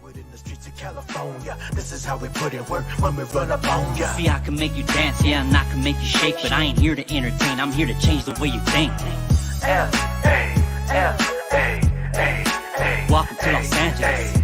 it in the streets of California. This is how we put it work when we run up on ya. See, I can make you dance, yeah, and I can make you shake, but I ain't here to entertain, I'm here to change the way you think. L-A-L-A-A-A-A. Welcome to Los Angeles.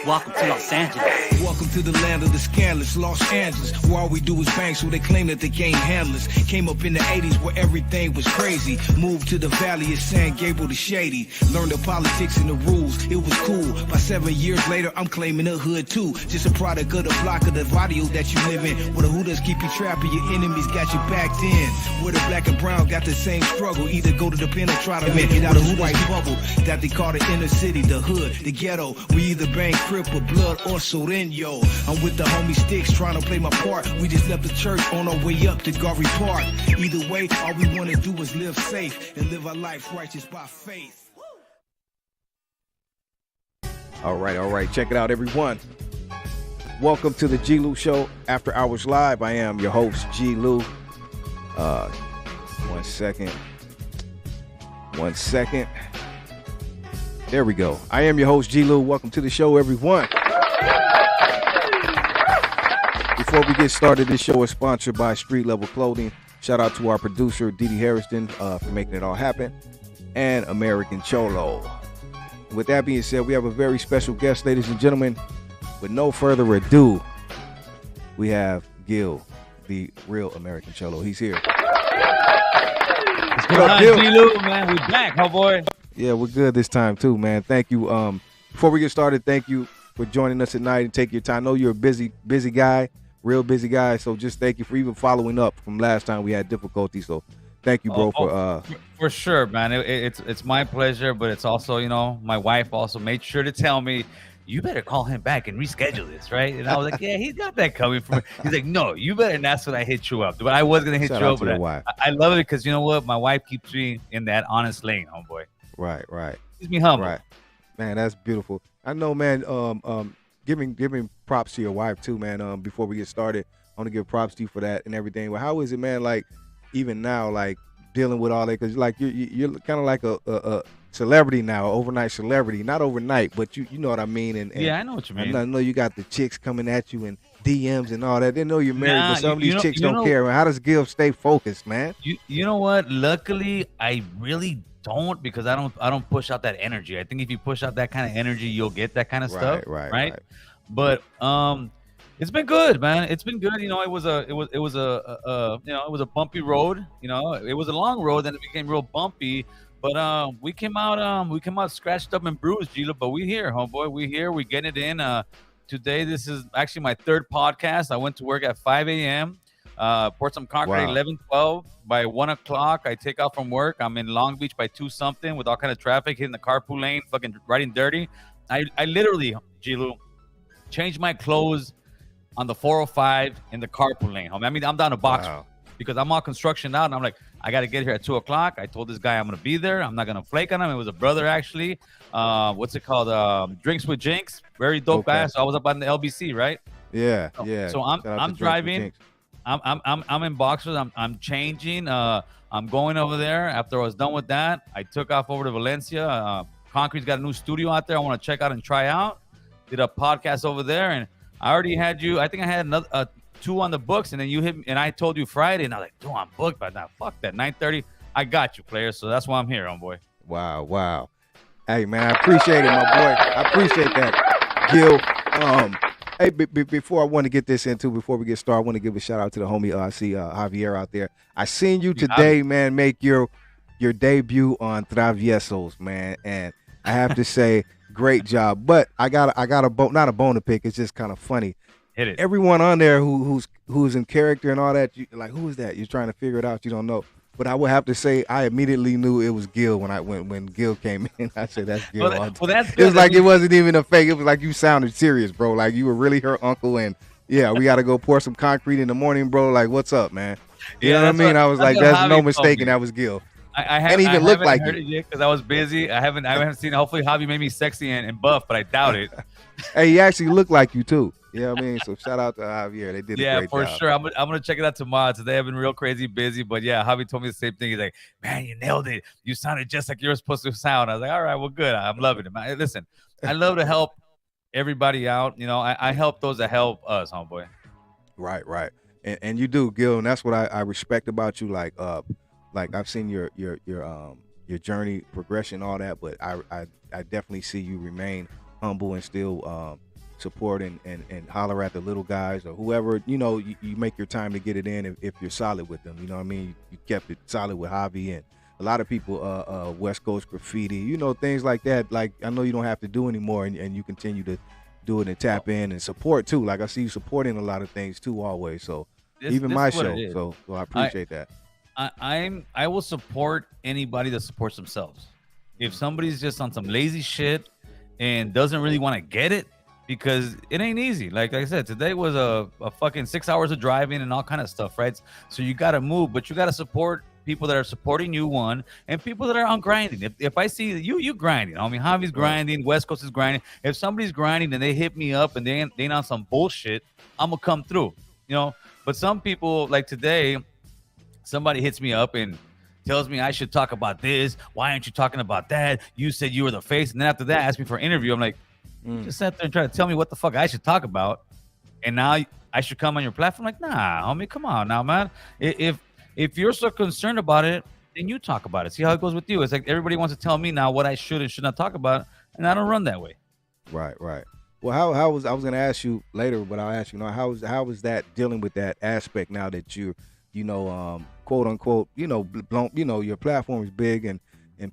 Welcome to Los Angeles. Welcome to the land of the scandalous, Los Angeles, where all we do is bang, so they claim that they can't handle us. Came up in the 80s where everything was crazy. Moved to the valley of San Gabriel to Shady. Learned the politics and the rules, it was cool. By 7 years later, I'm claiming the hood too. Just a product of the block of the barrio that you live in. Where the hooders keep you trapped and your enemies got you backed in. Where the black and brown got the same struggle. Either go to the pen or try to make it out of the white bubble that they call the inner city, the hood, the ghetto. We either bang Crip or Blood or Soreño. I'm with the homie Sticks trying to play my part. We just left the church on our way up to Garvey Park. Either way, all we want to do is live safe and live our life righteous by faith. All right. Check it out, everyone. Welcome to the G-Lew Show, After Hours Live. I am your host, G-Lew. 1 second. There we go. I am your host, G-Lew. Welcome to the show, everyone. Before we get started, this show is sponsored by Street Level Clothing. Shout out to our producer, DD Hairston, for making it all happen, and American Cholo. With that being said, we have a very special guest, ladies and gentlemen. With no further ado, we have Gil, the real American Cholo. He's here. What's going on, G-Lew, man? We back, homeboy. Yeah, we're good this time too, man. Thank you. Before we get started, thank you for joining us tonight and take your time. I know you're a busy guy, real busy guy. So just thank you for even following up from last time we had difficulty. So thank you, bro, for sure, man. It's my pleasure, but it's also, you know, my wife also made sure to tell me, you better call him back and reschedule this, right? And I was like, yeah, he's got that coming from me. He's like, no, you better. And that's when I hit you up. But I was gonna hit you up, but I love it because you know what? My wife keeps me in that honest lane, homeboy. Right. Keeps me humble. Right. Man, that's beautiful. I know, man. Giving props to your wife too, man. Before we get started, I want to give props to you for that and everything. Well, how is it, man? Like, even now, like dealing with all that, because like you're kind of like a celebrity now, overnight celebrity. Not overnight, but you know what I mean. And yeah, I know what you mean. I know you got the chicks coming at you and DMs and all that. They know you're married, but some of these chicks don't care. Man. How does Gil stay focused, man? You know what? Luckily, I really don't, because I don't push out that energy. I think if you push out that kind of energy, you'll get that kind of stuff. Right. But it's been good, man. It's been good. You know, it was a bumpy road. You know, it was a long road, then it became real bumpy. But we came out scratched up and bruised, G-Lew. But we here, homeboy. We here. We getting it in. Today, this is actually my third podcast. I went to work at 5 a.m. Poured some concrete at 11:12. By 1 o'clock, I take off from work. I'm in Long Beach by 2-something with all kind of traffic, hitting the carpool lane, fucking riding dirty. I literally, G-Lew, changed my clothes on the 405 in the carpool lane. I mean, I'm down a box because I'm all construction out, and I'm like, I got to get here at 2 o'clock. I told this guy I'm going to be there. I'm not going to flake on him. It was a brother, actually. What's it called? Drinks with Jinx. Very dope guy. So I was up on the LBC, right? Yeah. So I'm driving. I'm in boxers. I'm changing. I'm going over there. After I was done with that, I took off over to Valencia. Concrete's got a new studio out there. I want to check out and try out. Did a podcast over there, and I already had you. I think I had another 2 on the books, and then you hit me, and I told you Friday, and I was like, dude, I'm booked by now. Fuck that. 9:30. I got you, player. So that's why I'm here, homeboy. Wow. Hey, man, I appreciate it, my boy. I appreciate that, Gil. Hey, before I want to get this into, before we get started, I want to give a shout out to the homie. I see Javier out there. I seen you today, man, make your debut on Traviesos, man, and I have to say, great job. But I got not a bone to pick. It's just kind of funny. Hit it. Everyone on there who's in character and all that, like, who is that? You're trying to figure it out. You don't know. But I would have to say I immediately knew it was Gil when Gil came in. I said, that's Gil. Well, that's good. It was like it wasn't even a fake. It was like you sounded serious, bro. Like you were really her uncle. And yeah, we got to go pour some concrete in the morning, bro. Like, what's up, man? You know what I mean? I was like, there's no mistaking that was Gil. I haven't even looked like you because I was busy. I haven't seen it. Hopefully Javi made me sexy and buff, but I doubt it. Hey, he actually looked like you too. You know what I mean? So shout out to Javier. They did a Yeah, great for job. sure. I'm gonna check it out tomorrow. Today I've been real crazy busy, but yeah, Javi told me the same thing. He's like, man, you nailed it. You sounded just like you're supposed to sound. I was like, all right, well, good. I'm loving it, man. Listen, I love to help everybody out. You know, I help those that help us, homeboy. Right. And you do, Gil, and that's what I respect about you. Like I've seen your journey, progression, all that, but I definitely see you remain humble and still support and holler at the little guys or whoever, you know, you make your time to get it in if you're solid with them. You know what I mean? You kept it solid with Javi and a lot of people, West Coast Graffiti, you know, things like that. Like, I know you don't have to do anymore and you continue to do it and tap in and support too. Like, I see you supporting a lot of things too always. So even my show. So I appreciate that. I will support anybody that supports themselves. If somebody's just on some lazy shit and doesn't really want to get it, because it ain't easy. Like I said, today was a fucking 6 hours of driving and all kind of stuff, right? So you got to move, but you got to support people that are supporting you, one, and people that are on grinding. If I see you grinding, I mean, Javi's grinding, West Coast is grinding. If somebody's grinding and they hit me up and they ain't on some bullshit, I'm gonna come through, you know. But some people, like today, somebody hits me up and tells me I should talk about this. Why aren't you talking about that? You said you were the face, and then after that, ask me for an interview. I'm like, just sat there and try to tell me what the fuck I should talk about, and now I should come on your platform. Like, nah, homie, come on now, man. If you're so concerned about it, then you talk about it. See how it goes with you. It's like everybody wants to tell me now what I should and should not talk about, and I don't run that way. Right. Well, how was I was gonna ask you later, but I'll ask you now. How was that dealing with that aspect now that you know, quote unquote, you know, your platform is big and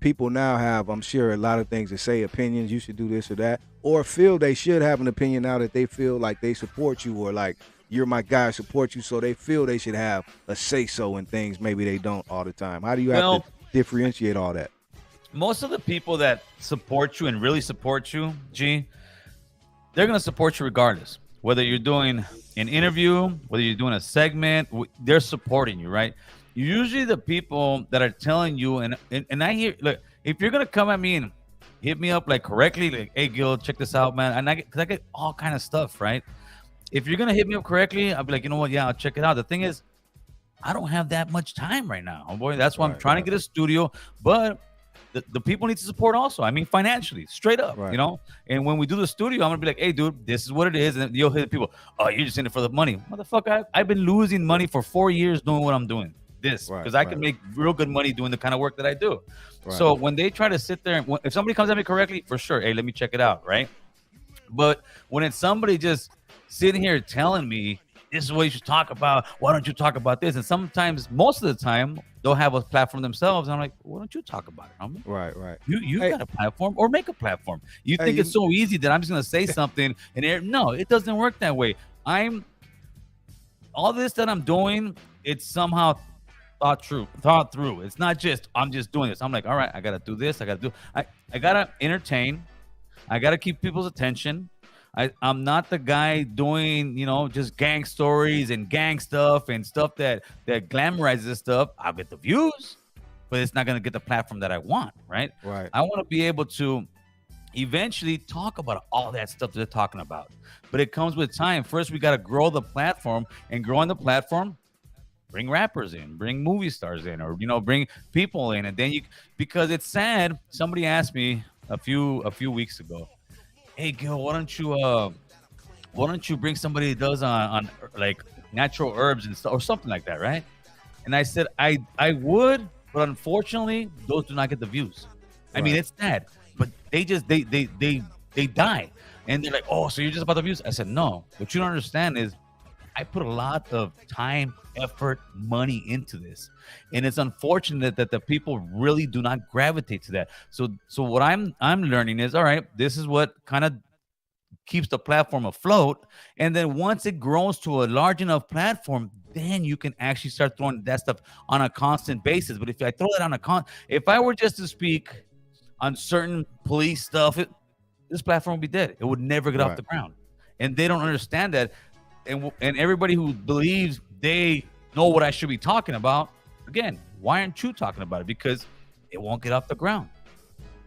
people now have, I'm sure, a lot of things to say, opinions. You should do this or that, or feel they should have an opinion now that they feel like they support you, or like you're my guy, support you, so they feel they should have a say so in things maybe they don't all the time. How do you have to differentiate all that? Most of the people that support you and really support you, G, they're gonna support you regardless. Whether you're doing an interview, whether you're doing a segment, they're supporting you, right? Usually the people that are telling you, and I hear, look, if you're gonna come at me and hit me up like correctly, like, hey Gil, check this out, man, and because I get all kind of stuff, right? If you're gonna hit me up correctly, I'll be like, you know what, yeah, I'll check it out. The thing is, I don't have that much time right now, homeboy. That's why I'm trying to get a studio, but the people need to support also. I mean, financially, straight up, you know. And when we do the studio, I'm gonna be like, hey, dude, this is what it is, and you'll hit people. Oh, you're just in it for the money, motherfucker. I've been losing money for 4 years doing what I'm doing. Because I can make real good money doing the kind of work that I do. So when they try to sit there, and if somebody comes at me correctly, for sure, hey, let me check it out, right? But when it's somebody just sitting here telling me this is what you should talk about, why don't you talk about this? And sometimes, most of the time, they'll have a platform themselves. And I'm like, why don't you talk about it, homie? Right. You got a platform, or make a platform. You think it's so easy that I'm just gonna say something and no, it doesn't work that way. All this that I'm doing, it's somehow thought through. It's not just I'm just doing this. I'm like, all right, I gotta do this. I gotta entertain. I gotta keep people's attention. I'm not the guy doing, you know, just gang stories and gang stuff and stuff that glamorizes this stuff. I'll get the views, but it's not gonna get the platform that I want, right? I want to be able to eventually talk about all that stuff that they're talking about, but it comes with time. First, we gotta grow the platform, and growing the platform, bring rappers in, bring movie stars in, or, you know, bring people in. And then because it's sad. Somebody asked me a few weeks ago, hey Gil, why don't you bring somebody that does on like natural herbs and stuff or something like that, right? And I said I would, but unfortunately those do not get the views. I mean, it's sad, but they die, and they're like, oh, so you're just about the views? I said, no, what you don't understand is I put a lot of time, effort, money into this, and it's unfortunate that the people really do not gravitate to that. So what I'm learning is, all right, this is what kind of keeps the platform afloat, and then once it grows to a large enough platform, then you can actually start throwing that stuff on a constant basis. But if I throw it on if I were just to speak on certain police stuff, this platform would be dead. It would never get off the ground, and they don't understand that. And everybody who believes they know what I should be talking about, again, why aren't you talking about it? Because it won't get off the ground.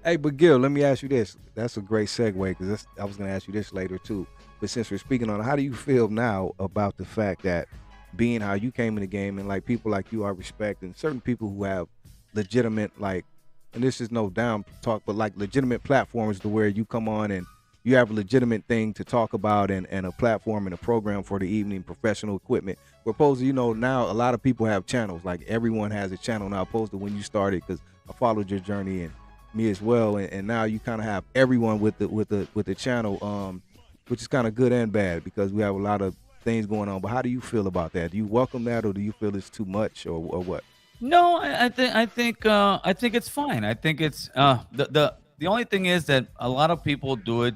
Hey, but Gil, let me ask you this. That's a great segue, because I was going to ask you this later too. But since we're speaking on it, how do you feel now about the fact that being how you came in the game and like people like you are respecting certain people who have legitimate, like, and this is no down talk, but like legitimate platforms to where you come on and you have a legitimate thing to talk about and a platform and a program for the evening, professional equipment. Where opposed to, you know, now a lot of people have channels, like everyone has a channel now, opposed to when you started, because I followed your journey and me as well, and now you kind of have everyone with the channel, which is kind of good and bad because we have a lot of things going on. But how do you feel about that? Do you welcome that, or do you feel it's too much, or what? No, I think it's fine. I think it's the only thing is that a lot of people do it.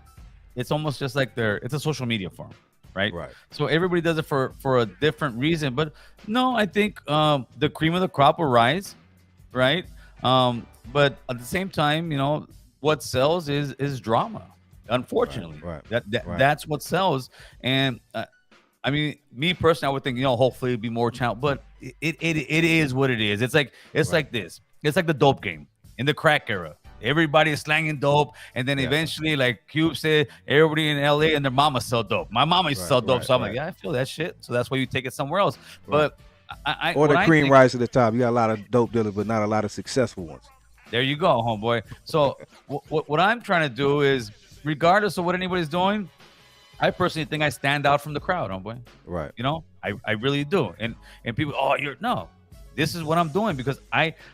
It's almost just like it's a social media form, right? Right. So everybody does it for a different reason. But no, I think the cream of the crop will rise, right? But at the same time, you know, what sells is drama. Unfortunately, right. That's what sells. And I mean, me personally, I would think, you know, hopefully it'd be more channel, but it is what it is. It's like like this. It's like the dope game in the crack era. Everybody is slanging dope, and then eventually, like Cube said, everybody in LA and their mama sell dope. My mama used to sell dope, so I'm like, yeah, I feel that shit. So that's why you take it somewhere else. But or the cream rise to the top. You got a lot of dope dealers, but not a lot of successful ones. There you go, homeboy. So what I'm trying to do is, regardless of what anybody's doing, I personally think I stand out from the crowd, homeboy. Right. You know, I really do. And people, this is what I'm doing, because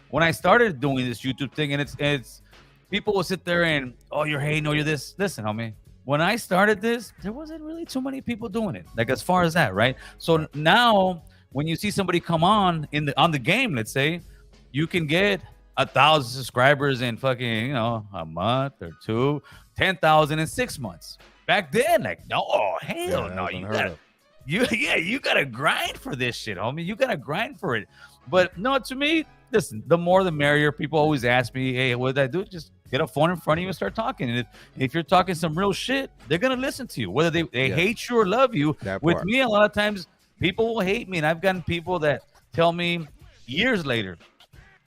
when I started doing this YouTube thing, and it's people will sit there and, oh, you're hating, or you're this. Listen, homie, when I started this, there wasn't really too many people doing it. Like, as far as that, right? So now when you see somebody come on the game, let's say, you can get 1,000 subscribers in fucking, you know, a month or two, 10,000 in 6 months. Back then, like, no, hell no, you gotta grind for this shit, homie. You gotta grind for it. But no, to me, listen, the more the merrier. People always ask me, hey, what did I do? Just get a phone in front of you and start talking. And if you're talking some real shit, they're gonna listen to you, whether they hate you or love you. With me, a lot of times people will hate me, and I've gotten people that tell me years later,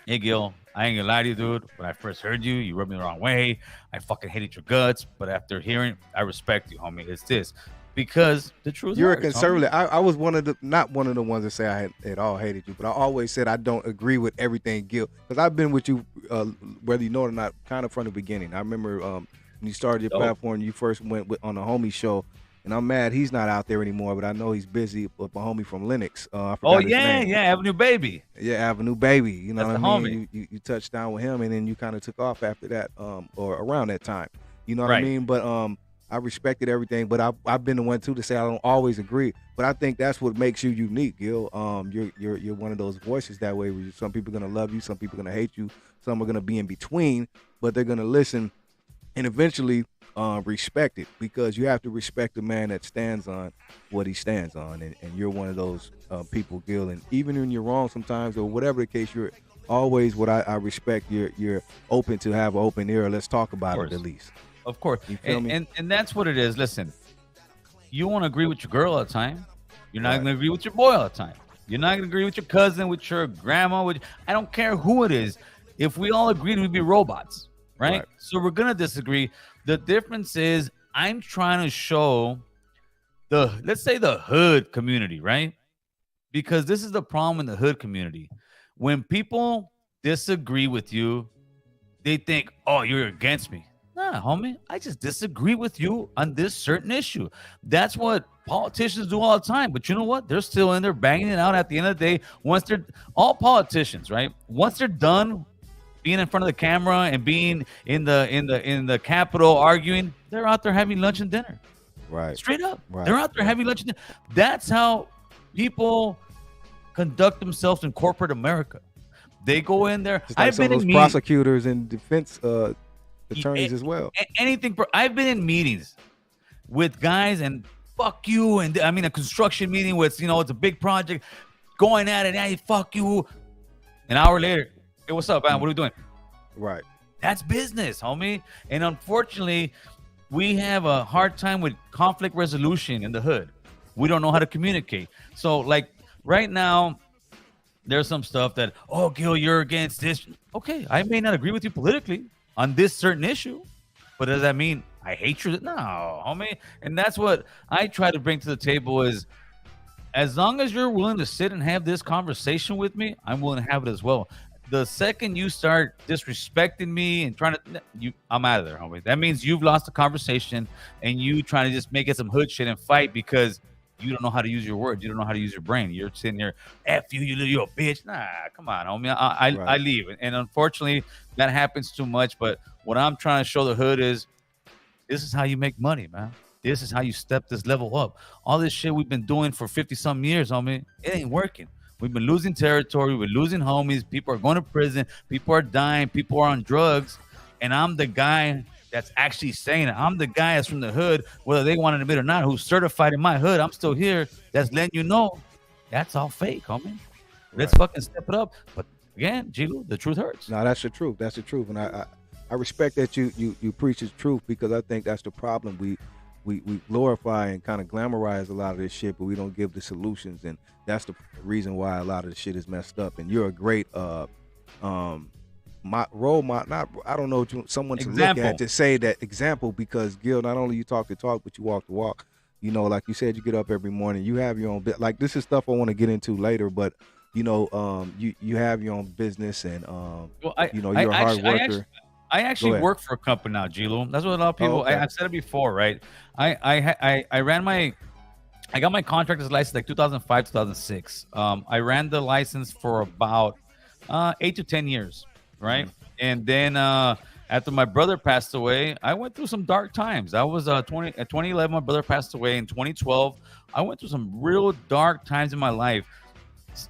hey, Gil, I ain't gonna lie to you, dude. When I first heard you, you rubbed me the wrong way. I fucking hated your guts. But after hearing, I respect you, homie. It's this. Because the truth you're hurts, a conservative. I was not one of the ones that say I had at all hated you, but I always said I don't agree with everything Gil, because I've been with you, whether you know it or not, kind of from the beginning. I remember when you started your platform, you first went on the homie show, and I'm mad he's not out there anymore, but I know he's busy with my homie from Linux. I forgot his name. Avenue Baby. Yeah, Avenue Baby. You know That's what I mean? You touched down with him, and then you kind of took off after that, or around that time. You know what I mean? But I respected everything, but I've been the one too to say I don't always agree. But I think that's what makes you unique, Gil. You're one of those voices that way. Where some people are gonna love you, some people are gonna hate you, some are gonna be in between, but they're gonna listen and eventually respect it, because you have to respect the man that stands on what he stands on, and you're one of those people, Gil. And even when you're wrong sometimes, or whatever the case, you're always what I respect. You're open to have an open ear. Let's talk about it at least. Of course. You feel me? And that's what it is. Listen, you won't agree with your girl all the time. You're not going to agree with your boy all the time. You're not going to agree with your cousin, with your grandma. I don't care who it is. If we all agreed, we'd be robots, right? So we're going to disagree. The difference is I'm trying to show let's say the hood community, right? Because this is the problem in the hood community. When people disagree with you, they think, oh, you're against me. Nah, homie, I just disagree with you on this certain issue. That's what politicians do all the time. But you know what? They're still in there banging it out at the end of the day. Once they're all politicians, right? Once they're done being in front of the camera and being in the Capitol arguing, they're out there having lunch and dinner. Right. Straight up. Right. They're out there having lunch and dinner. That's how people conduct themselves in corporate America. They go in there. Like I've been in meetings, prosecutors and defense attorneys as well. Anything. I've been in meetings with guys and fuck you, and I mean a construction meeting with, it's a big project, going at it. Hey, fuck you. An hour later, hey, what's up, man? What are we doing? Right. That's business, homie. And unfortunately, we have a hard time with conflict resolution in the hood. We don't know how to communicate. So, like right now, there's some stuff that, oh, Gil, you're against this. Okay, I may not agree with you politically on this certain issue, But does that mean I hate you? No, homie. And that's what I try to bring to the table is, as long as you're willing to sit and have this conversation with me, I'm willing to have it as well. The second you start disrespecting me and trying to, I'm out of there, homie. That means you've lost the conversation and you trying to just make it some hood shit and fight because you don't know how to use your words. You don't know how to use your brain. You're sitting there, F you, you're a bitch. Nah, come on, homie. I leave. And unfortunately, that happens too much. But what I'm trying to show the hood is, this is how you make money, man. This is how you step this level up. All this shit we've been doing for 50-some years, homie, it ain't working. We've been losing territory. We're losing homies. People are going to prison. People are dying. People are on drugs. And I'm the guy that's actually saying it. I'm the guy that's from the hood, whether they want to admit it or not, who's certified in my hood. I'm still here. That's letting you know that's all fake, homie. Let's fucking step it up. But again, G-Lew, the truth hurts. No, that's the truth. That's the truth. And I respect that you preach the truth, because I think that's the problem. We glorify and kind of glamorize a lot of this shit, but we don't give the solutions, and that's the reason why a lot of the shit is messed up. And you're a great my role model, not, I don't know, someone to example. Look at to say that example, because Gil, not only you talk the talk, but you walk the walk. You know, like you said, you get up every morning, you have your own bit. Like, this is stuff I want to get into later, but you know, you have your own business, and you know, you're a hard worker. I actually work for a company now, G-Lew. That's what a lot of people. I've said it before, right? I got my contractor's license like 2005, 2006. I ran the license for about 8 to 10 years, right? And then after my brother passed away, I went through some dark times. I was 2011. My brother passed away in 2012. I went through some real dark times in my life.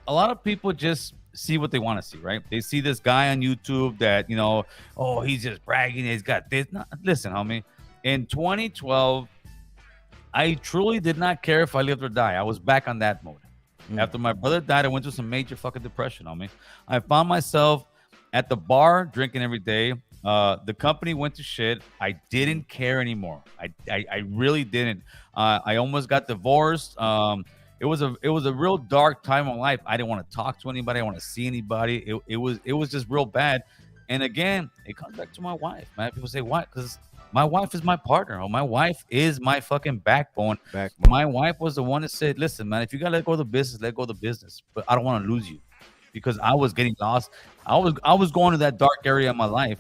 A lot of people just see what they want to see, right? They see this guy on YouTube that, you know, oh, he's just bragging, he's got this. No, listen, homie, in 2012, I truly did not care if I lived or die. I was back on that mode. After my brother died, I went through some major fucking depression, homie. I found myself at the bar drinking every day. The company went to shit. I didn't care anymore. I really didn't. I almost got divorced. It was a real dark time in life. I didn't want to talk to anybody. I didn't want to see anybody. It was just real bad. And again, it comes back to my wife, man. People say, why? Because my wife is my partner. My wife is my fucking backbone. My wife was the one that said, listen, man, if you gotta let go of the business, let go of the business. But I don't want to lose you, because I was getting lost. I was going to that dark area of my life.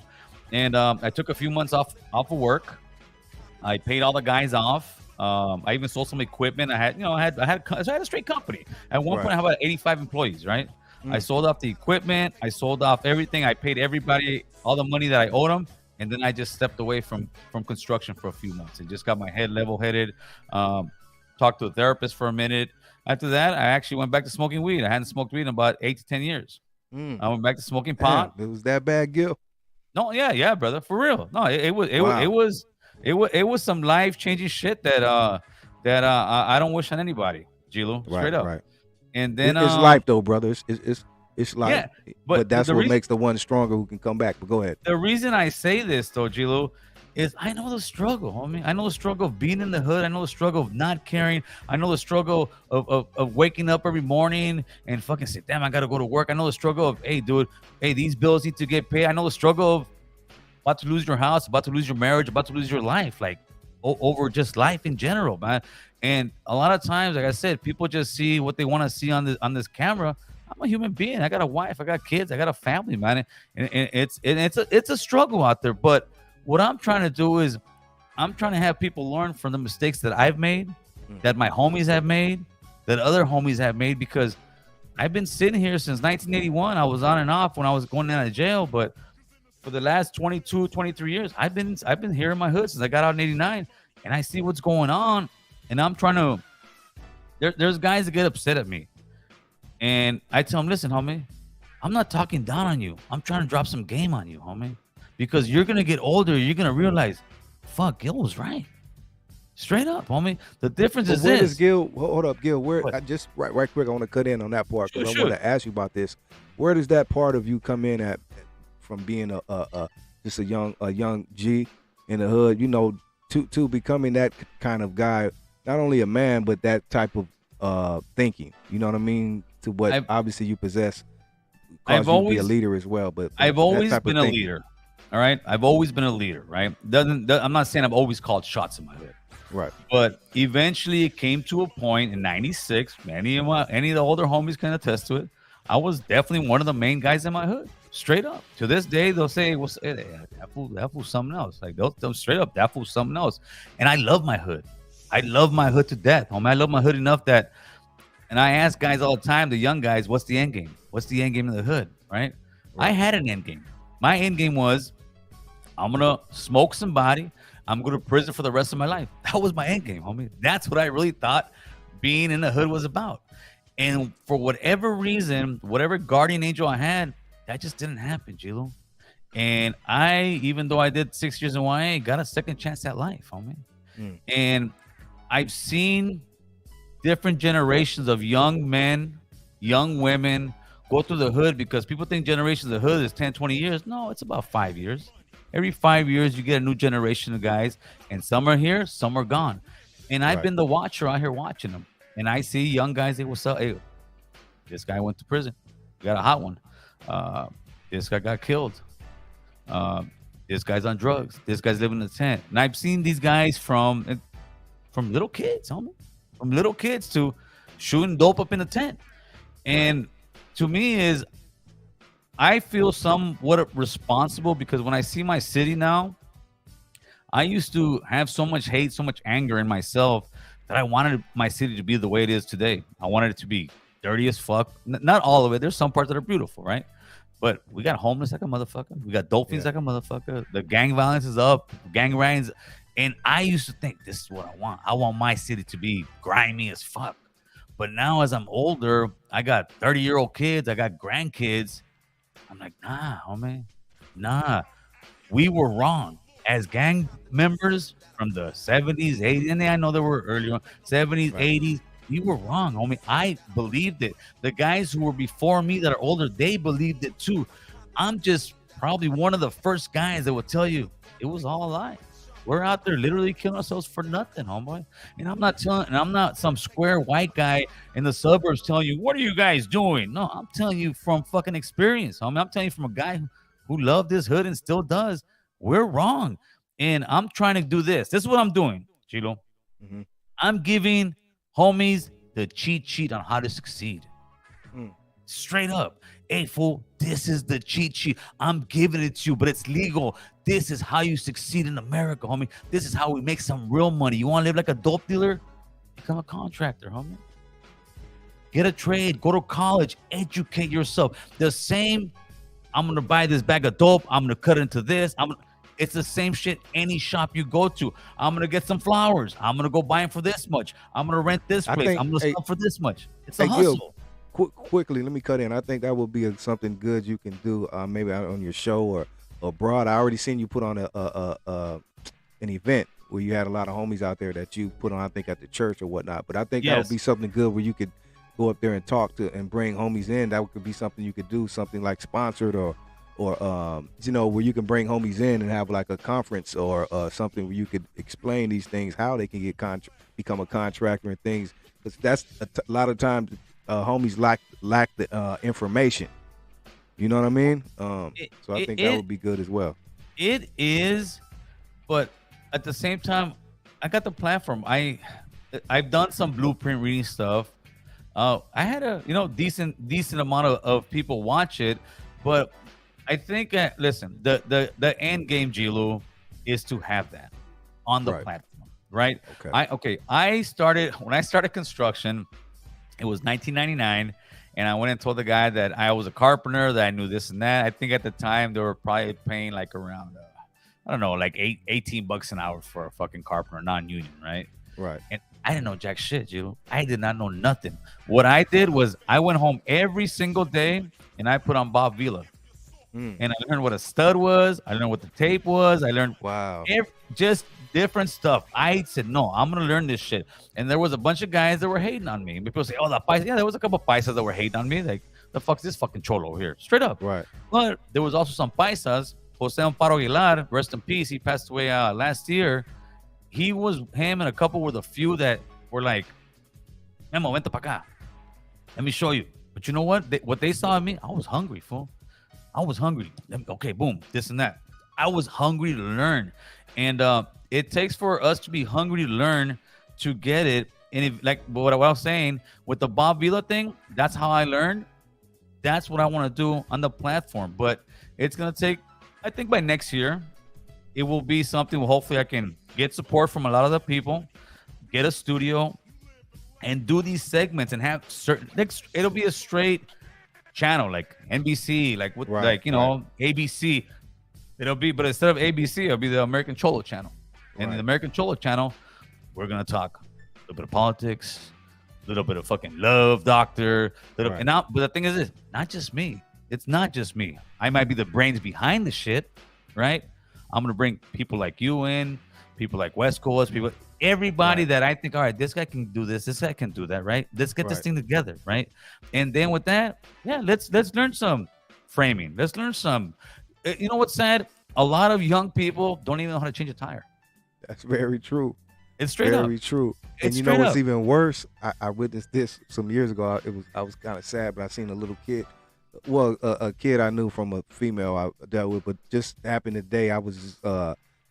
And I took a few months off of work. I paid all the guys off. I even sold some equipment. I had a straight company. At one point, I had about 85 employees, right? I sold off the equipment. I sold off everything. I paid everybody all the money that I owed them. And then I just stepped away from construction for a few months and just got my head level-headed, talked to a therapist for a minute. After that, I actually went back to smoking weed. I hadn't smoked weed in about 8 to 10 years. I went back to smoking pot. It was that bad, Gil? No, yeah, brother, for real. No, it was some life-changing shit that I don't wish on anybody, G-Lew, straight up. Right. And then it's life though, brother. It's life. Yeah, but that's what makes the one stronger who can come back. But go ahead. The reason I say this though, G-Lew, is I know the struggle, homie. I know the struggle of being in the hood. I know the struggle of not caring. I know the struggle of waking up every morning and fucking say, damn, I gotta go to work. I know the struggle of, hey, dude, hey, these bills need to get paid. I know the struggle of about to lose your house, about to lose your marriage, about to lose your life, like over just life in general, man. And a lot of times, like I said, people just see what they want to see on this camera. I'm a human being. I got a wife. I got kids. I got a family, man. And it's a struggle out there. But what I'm trying to do is I'm trying to have people learn from the mistakes that I've made, that my homies have made, that other homies have made, because I've been sitting here since 1981. I was on and off when I was going out of jail, but for the last 22, 23 years, I've been here in my hood since I got out in 89, and I see what's going on, and I'm trying to there's guys that get upset at me. And I tell them, listen, homie, I'm not talking down on you. I'm trying to drop some game on you, homie. Because you're going to get older. You're going to realize, fuck, Gil was right. Straight up, homie. The difference is where this. Does Gil, hold up, Gil. Where, I just right quick, I want to cut in on that part, because I want to ask you about this. Where does that part of you come in at, from being just a young G in the hood, you know, to becoming that kind of guy, not only a man, but that type of thinking, you know what I mean? To what obviously you possess, cause you to be a leader as well. But I've always been a leader. All right. I've always been a leader, right? I'm not saying I've always called shots in my hood. Right. But eventually it came to a point in 96, any of the older homies can attest to it. I was definitely one of the main guys in my hood. Straight up. To this day, they'll say, that fool's something else. Like they'll straight up, that fool's something else. And I love my hood. I love my hood to death. Homie, I love my hood enough that, and I ask guys all the time, the young guys, what's the end game? What's the end game in the hood? Right? I had an end game. My end game was, I'm going to smoke somebody. I'm going to prison for the rest of my life. That was my end game, homie. That's what I really thought being in the hood was about. And for whatever reason, whatever guardian angel I had, that just didn't happen, G-Lew. And I, even though I did 6 years in YA, got a second chance at life, homie. And I've seen different generations of young men, young women go through the hood, because people think generations of the hood is 10, 20 years. No, it's about 5 years. Every 5 years, you get a new generation of guys, and some are here, some are gone. And I've been the watcher out here watching them. And I see young guys, hey, what's up? Hey, this guy went to prison. We got a hot one. This guy got killed. This guy's on drugs. This guy's living in a tent. And I've seen these guys from little kids, homie. From little kids to shooting dope up in a tent. And to me is, I feel somewhat responsible, because when I see my city now, I used to have so much hate, so much anger in myself, that I wanted my city to be the way it is today. I wanted it to be dirty as fuck. Not all of it. There's some parts that are beautiful, right? But we got homeless like a motherfucker. We got dope fiends like a motherfucker. The gang violence is up. Gang riots. And I used to think, this is what I want. I want my city to be grimy as fuck. But now as I'm older, I got 30-year-old kids. I got grandkids. I'm like, nah, homie. Nah. We were wrong. As gang members from the 70s, 80s, and I know there were earlier 70s, 80s, we were wrong, homie. I believed it. The guys who were before me that are older, they believed it too. I'm just probably one of the first guys that will tell you it was all a lie. We're out there literally killing ourselves for nothing, homeboy. And I'm not some square white guy in the suburbs telling you, what are you guys doing? No, I'm telling you from fucking experience, homie. I'm telling you from a guy who loved this hood and still does. We're wrong. And I'm trying to do this. This is what I'm doing, Chilo. I'm giving homies the cheat sheet on how to succeed. Straight up. Hey, fool, this is the cheat sheet. I'm giving it to you, but it's legal. This is how you succeed in America, homie. This is how we make some real money. You want to live like a dope dealer? Become a contractor, homie. Get a trade. Go to college. Educate yourself. The same, I'm going to buy this bag of dope. I'm going to cut into this. It's the same shit any shop you go to. I'm going to get some flowers. I'm going to go buy them for this much. I'm going to rent this place. I'm going to sell for this much. It's a hustle. Gil, quickly, let me cut in. I think that would be something good you can do, maybe on your show or abroad. I already seen you put on an event where you had a lot of homies out there that you put on, I think, at the church or whatnot. But I think that would be something good where you could go up there and talk to and bring homies in. That could be something you could do, something like sponsored or where you can bring homies in and have like a conference or something where you could explain these things, how they can become a contractor and things. Because that's a lot of times homies lack the information. You know what I mean? So I think that would be good as well. It is, but at the same time, I got the platform. I've done some blueprint reading stuff. I had a decent amount of people watch it, but I think listen, the end game, G-Lew, is to have that on the platform, right? Okay. When I started construction, it was 1999, and I went and told the guy that I was a carpenter, that I knew this and that. I think at the time they were probably paying like around like $18 an hour for a fucking carpenter, non-union, right? Right. And I didn't know jack shit, G-Lew. I did not know nothing. What I did was I went home every single day and I put on Bob Vila. And I learned what a stud was. I learned what the tape was. I learned just different stuff. I said, no, I'm going to learn this shit. And there was a bunch of guys that were hating on me. People say, oh, the paisa. Yeah, there was a couple of paisas that were hating on me. Like, the fuck's this fucking Cholo here? Straight up. Right. But there was also some paisas. Jose Amparo Aguilar, rest in peace. He passed away last year. Him and a couple were the few that were like, Memo, vente pa acá. Let me show you. But you know what? What they saw in me, I was hungry, fool. I was hungry. Okay, boom, this and that. I was hungry to learn. And it takes for us to be hungry to learn to get it. And if, like what I was saying with the Bob Vila thing, that's how I learned. That's what I want to do on the platform. But it's going to take, I think by next year, it will be something where hopefully I can get support from a lot of the people, get a studio, and do these segments and have certain, it'll be a straight channel like NBC, like with like, you know, ABC. It'll be, but instead of ABC, it'll be the American Cholo channel. And in the American Cholo channel, we're going to talk a little bit of politics, a little bit of fucking love, doctor. And now, but the thing is this, not just me. It's not just me. I might be the brains behind the shit, right? I'm going to bring people like you in, people like West Coast, people, everybody that I think, all right, this guy can do this guy can do that, right? Let's get this thing together, right? And then with that, yeah, let's learn some framing. Let's learn some, you know what's sad? A lot of young people don't even know how to change a tire. That's very true. It's straight up. Very true. And It's you know straight what's up. even worse? I witnessed this some years ago. I was kind of sad, but I seen a little kid. Well, a kid I knew from a female I dealt with, but just happened today. I was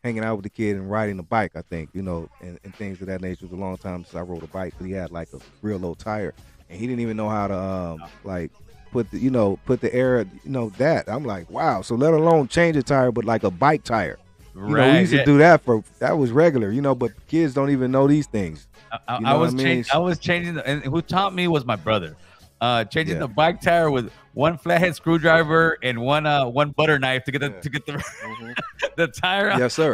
hanging out with the kid and riding a bike, I think, you know, and things of that nature. It was a long time since I rode a bike, but he had like a real low tire, and he didn't even know how to like put the air, you know, that. I'm like, wow. So let alone change a tire, but like a bike tire. You know, we used to do that that was regular, you know, but kids don't even know these things. I was changing, and who taught me was my brother. Changing the bike tire with one flathead screwdriver and one butter knife to get the the tire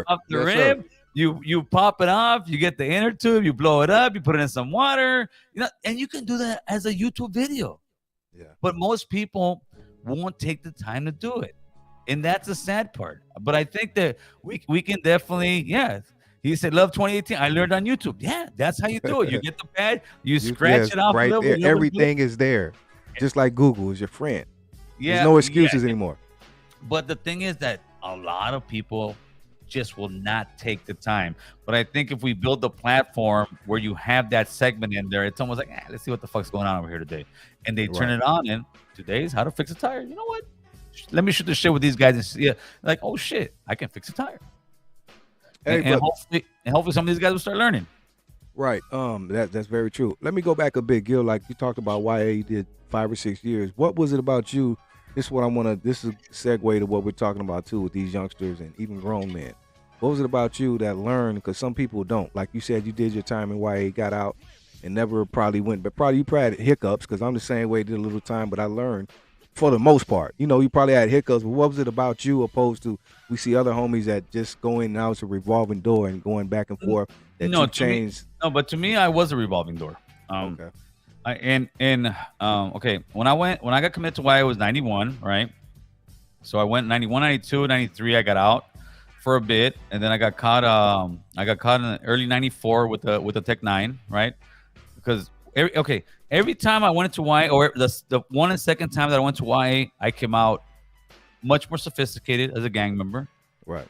off the rim. Sir. You pop it off, you get the inner tube, you blow it up, you put it in some water, you know, and you can do that as a YouTube video. Yeah. But most people won't take the time to do it. And that's the sad part. But I think that we can definitely, He said, Love 2018. I learned on YouTube. Yeah, that's how you do it. You get the pad, you scratch it off. Right a there. Everything is there. Just like Google is your friend. There's no excuses anymore. But the thing is that a lot of people just will not take the time. But I think if we build the platform where you have that segment in there, it's almost like, let's see what the fuck's going on over here today. And they turn it on, and today's how to fix a tire. You know what? Let me shoot the shit with these guys and see, like, oh shit, I can fix a tire. Hey, and hopefully some of these guys will start learning. Right. That's very true. Let me go back a bit, Gil. Like you talked about YA, you did 5 or 6 years. What was it about you? This is what this is a segue to what we're talking about too with these youngsters and even grown men. What was it about you that learned? Because some people don't. Like you said, you did your time in YA, got out, and never probably went. But you probably had hiccups, because I'm the same way, did a little time, but I learned for the most part. You know, you probably had hiccups, but what was it about you opposed to we see other homies that just go in and out, it's a revolving door and going back and forth that you changed? But to me, I was a revolving door. Okay. When I got committed to YA, I was 91, right? So I went 91, 92, 93, I got out for a bit, and then I got caught in early 94 with the Tech 9, right? Because every time I went to YA, or the one and second time that I went to YA, I came out much more sophisticated as a gang member. Right.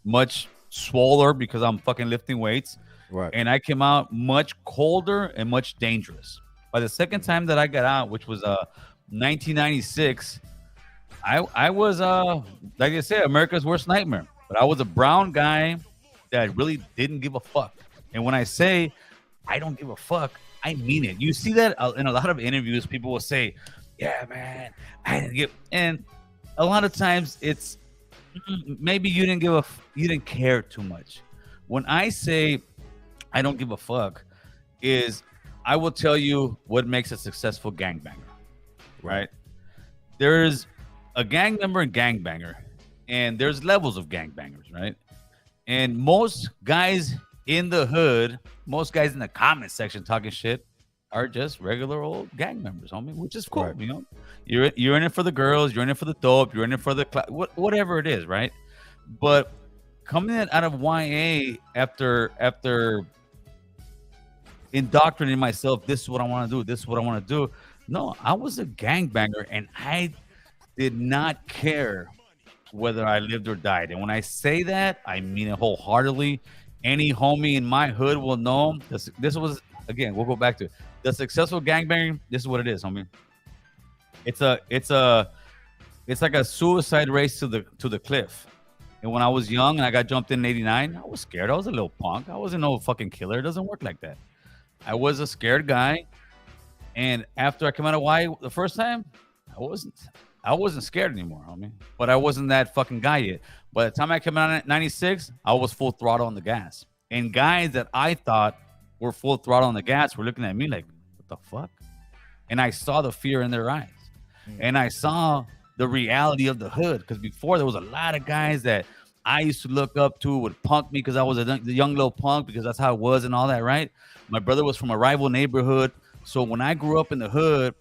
Much swoller because I'm fucking lifting weights. Right. And I came out much colder and much dangerous. By the second time that I got out, which was 1996, I was like I said, America's worst nightmare. But I was a brown guy that really didn't give a fuck. And when I say I don't give a fuck, I mean it. You see that in a lot of interviews, people will say, yeah, man, I didn't give. And a lot of times it's maybe you didn't care too much. When I say I don't give a fuck, is I will tell you what makes a successful gangbanger, right? There's a gang member and gangbanger, and there's levels of gangbangers, right? And most guys in the hood, most guys in the comment section talking shit are just regular old gang members, homie, which is cool. Right. You know, you're in it for the girls, you're in it for the dope, you're in it for the whatever it is, right? But coming out of YA after indoctrinating myself, this is what I want to do, this is what I want to do. No, I was a gangbanger, and I did not care whether I lived or died. And when I say that, I mean it wholeheartedly. Any homie in my hood will know this was, again, we'll go back to it. The successful gangbanger, this is what it is, homie. It's like a suicide race to the cliff. And when I was young and I got jumped in '89, I was scared. I was a little punk. I wasn't no fucking killer. It doesn't work like that. I was a scared guy. And after I came out of Y the first time, I wasn't scared anymore, homie. But I wasn't that fucking guy yet. By the time I came out in '96, I was full throttle on the gas. And guys that I thought were full throttle on the gas were looking at me like, what the fuck? And I saw the fear in their eyes. And I saw the reality of the hood. Because before, there was a lot of guys that I used to look up to, would punk me because I was a young little punk, because that's how it was and all that, right? My brother was from a rival neighborhood. So when I grew up in the hood,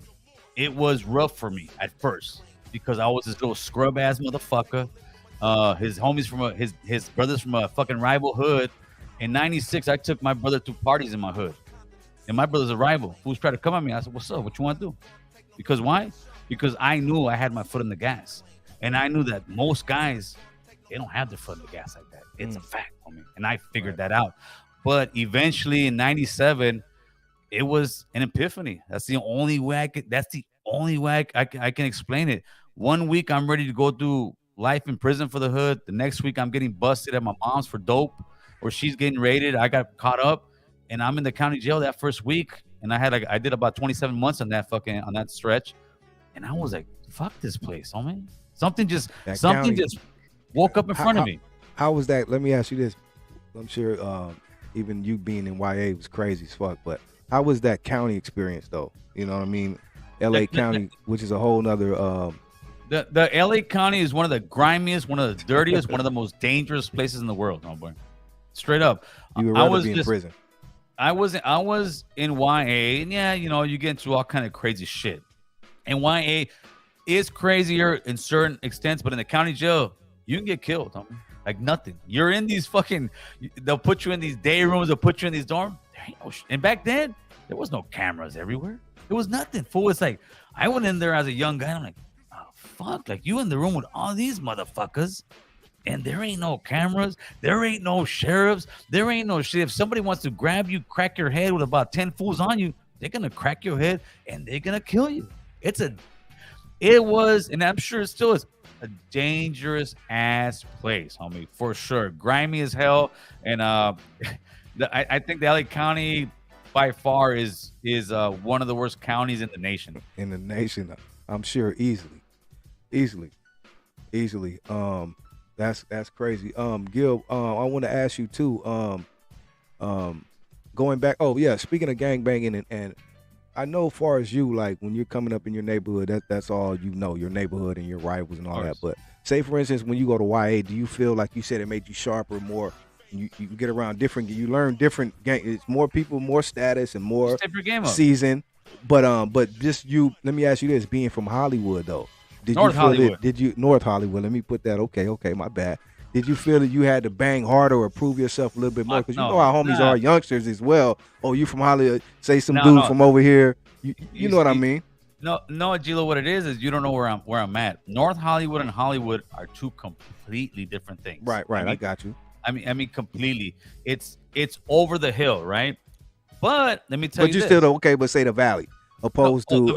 it was rough for me at first because I was this little scrub ass motherfucker. His homies from his brothers from a fucking rival hood. In '96, I took my brother to parties in my hood, and my brother's a rival who's trying to come at me. I said, "What's up? What you want to do?" Because why? Because I knew I had my foot in the gas, and I knew that most guys, they don't have their foot in the gas like that. It's a fact, homie, and I figured that out. But eventually, in '97. It was an epiphany. That's the only way I could. That's the only way I can explain it. 1 week I'm ready to go through life in prison for the hood. The next week I'm getting busted at my mom's for dope, or she's getting raided. I got caught up, and I'm in the county jail that first week. And I did about 27 months on that stretch, and I was like, fuck this place, homie. Something just woke up in front of me. How was that? Let me ask you this. I'm sure even you being in YA was crazy as fuck, but how was that county experience though? You know what I mean? LA County, which is a whole nother the LA County is one of the grimiest, one of the dirtiest, one of the most dangerous places in the world, homeboy. Straight up. You would rather be in prison. I was in YA, and yeah, you know, you get into all kind of crazy shit. And YA is crazier in certain extents, but in the county jail, you can get killed, homie. Like nothing. You're in these they'll put you in these day rooms, they'll put you in these dorms. And back then, there was no cameras everywhere. There was nothing. Fool, it's like, I went in there as a young guy, and I'm like, oh, fuck. Like, you in the room with all these motherfuckers, and there ain't no cameras. There ain't no sheriffs. There ain't no shit. If somebody wants to grab you, crack your head with about 10 fools on you, they're going to crack your head, and they're going to kill you. It was, and I'm sure it still is, a dangerous ass place, homie, for sure. Grimy as hell, and I think the LA County by far is one of the worst counties in the nation. In the nation, I'm sure, easily. That's crazy. Gil, I want to ask you too. Going back. Oh yeah, speaking of gangbanging, and I know, as far as you, like when you're coming up in your neighborhood, that's all you know, your neighborhood and your rivals and all that. But say, for instance, when you go to YA, do you feel like you said it made you sharper, more? You get around different. You learn different. It's more people, more status, and more season. But just you. Let me ask you this: being from Hollywood, though, North Hollywood? Let me put that. Okay, my bad. Did you feel that you had to bang harder or prove yourself a little bit more? Because you know our homies are youngsters as well. Oh, you from Hollywood? Say some dude from over here. You know what I mean? No, G-Lew, what it is you don't know where I'm at. North Hollywood and Hollywood are two completely different things. Right. I got you. I mean, completely. It's over the hill, right? But let me tell you. But you still okay? But say the Valley, opposed to the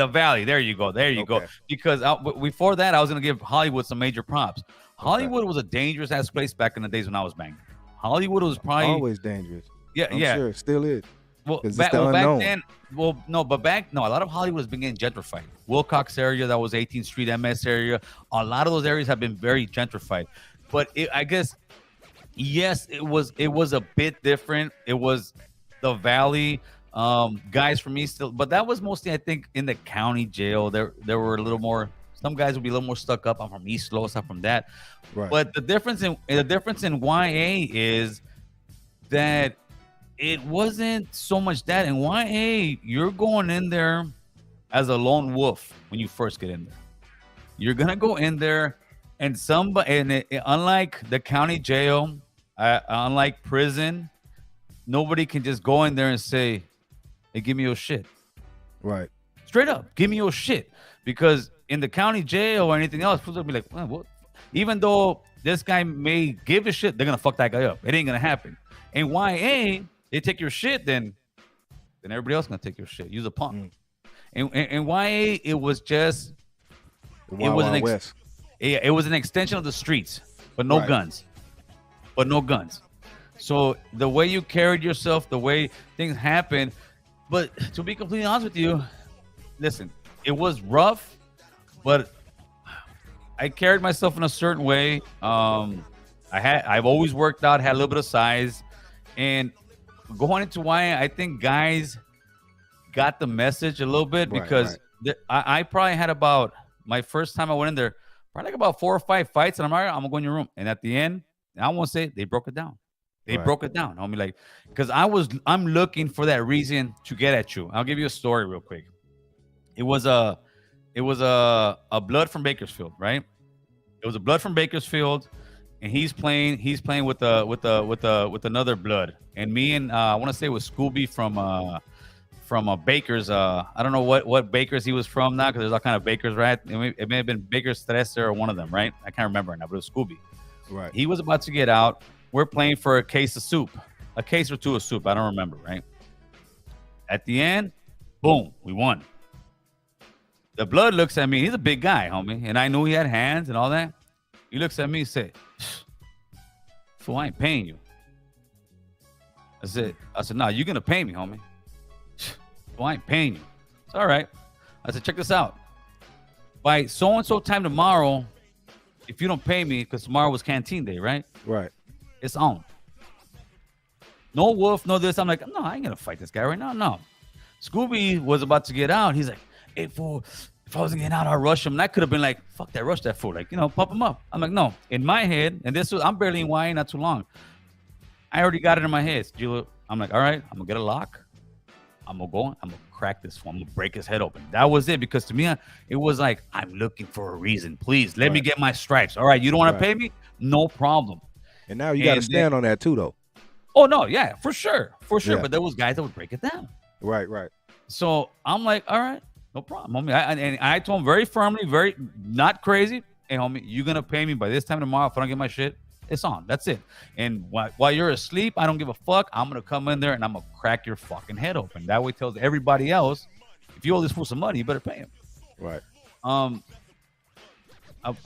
Valley. There you go. Because before that, I was gonna give Hollywood some major props. Hollywood was a dangerous ass place back in the days when I was banging. Hollywood was probably always dangerous. Yeah, I'm sure it still is. Well, back then, a lot of Hollywood has been getting gentrified. Wilcox area, that was 18th Street, MS area. A lot of those areas have been very gentrified. But I guess, yes, it was a bit different. It was the Valley, guys from East, but that was mostly, I think, in the county jail. There were a little more. Some guys would be a little more stuck up. I'm from East Los. I'm from that. Right. But the difference in YA is that it wasn't so much that. In YA, you're going in there as a lone wolf when you first get in there. You're gonna go in there, and unlike the county jail, unlike prison, nobody can just go in there and say, "Hey, give me your shit." Right. Straight up, give me your shit, because in the county jail or anything else, people will be like, well, what? Even though this guy may give a shit, they're gonna fuck that guy up. It ain't gonna happen. In YA, they take your shit, then everybody else gonna take your shit. Use a punk. In YA, it was just it was an extension of the streets. but no guns. But no guns. So the way you carried yourself, the way things happened, but to be completely honest with you, listen, it was rough, but I carried myself in a certain way. I've always worked out, had a little bit of size, and going into why I think guys got the message a little bit because I probably had about my first time I went in there, probably like about 4 or 5 fights, and I'm like, I'm gonna go in your room, and at the end, I won't say they broke it down. They broke it down, homie. Like, because I'm looking for that reason to get at you. I'll give you a story real quick. It was a blood from Bakersfield, right? It was a blood from Bakersfield, and he's playing with another blood. And me and I want to say it was Scooby from Baker's. I don't know what Baker's he was from now because there's all kind of Bakers, right? It may have been Baker's Stresser or one of them, right? I can't remember now, but it was Scooby. Right. He was about to get out. We're playing for a case of soup, a case or two of soup. I don't remember, right? At the end, boom, we won. The blood looks at me. He's a big guy, homie. And I knew he had hands and all that. He looks at me and said, fool, I ain't paying you. I said, no, you're going to pay me, homie. Well, I ain't paying you. It's all right. I said, check this out. By so-and-so time tomorrow, if you don't pay me, because tomorrow was canteen day, right? Right. It's on. No wolf, no this. I'm like, no, I ain't going to fight this guy right now. No. Scooby was about to get out. He's like, hey, fool, if I wasn't getting out, I'll rush him. And I could have been like, fuck that, rush that fool. Like, pump him up. I'm like, no. In my head, and I'm barely in YA, not too long. I already got it in my head. G-Lew. I'm like, all right, I'm going to get a lock. I'm going to go. I'm going to crack this fool. I'm going to break his head open. That was it. Because to me, it was like, I'm looking for a reason. Please, let me get my stripes. All right, you don't want to pay me? No problem. And now you got to stand on that too, though. Oh, no, yeah, for sure. Yeah. But there was guys that would break it down. Right. So I'm like, all right, no problem, homie. And I told him very firmly, very not crazy. Hey, homie, you're going to pay me by this time tomorrow. If I don't get my shit, it's on. That's it. And while you're asleep, I don't give a fuck. I'm going to come in there and I'm going to crack your fucking head open. That way it tells everybody else, if you owe this fool some money, you better pay him. Right.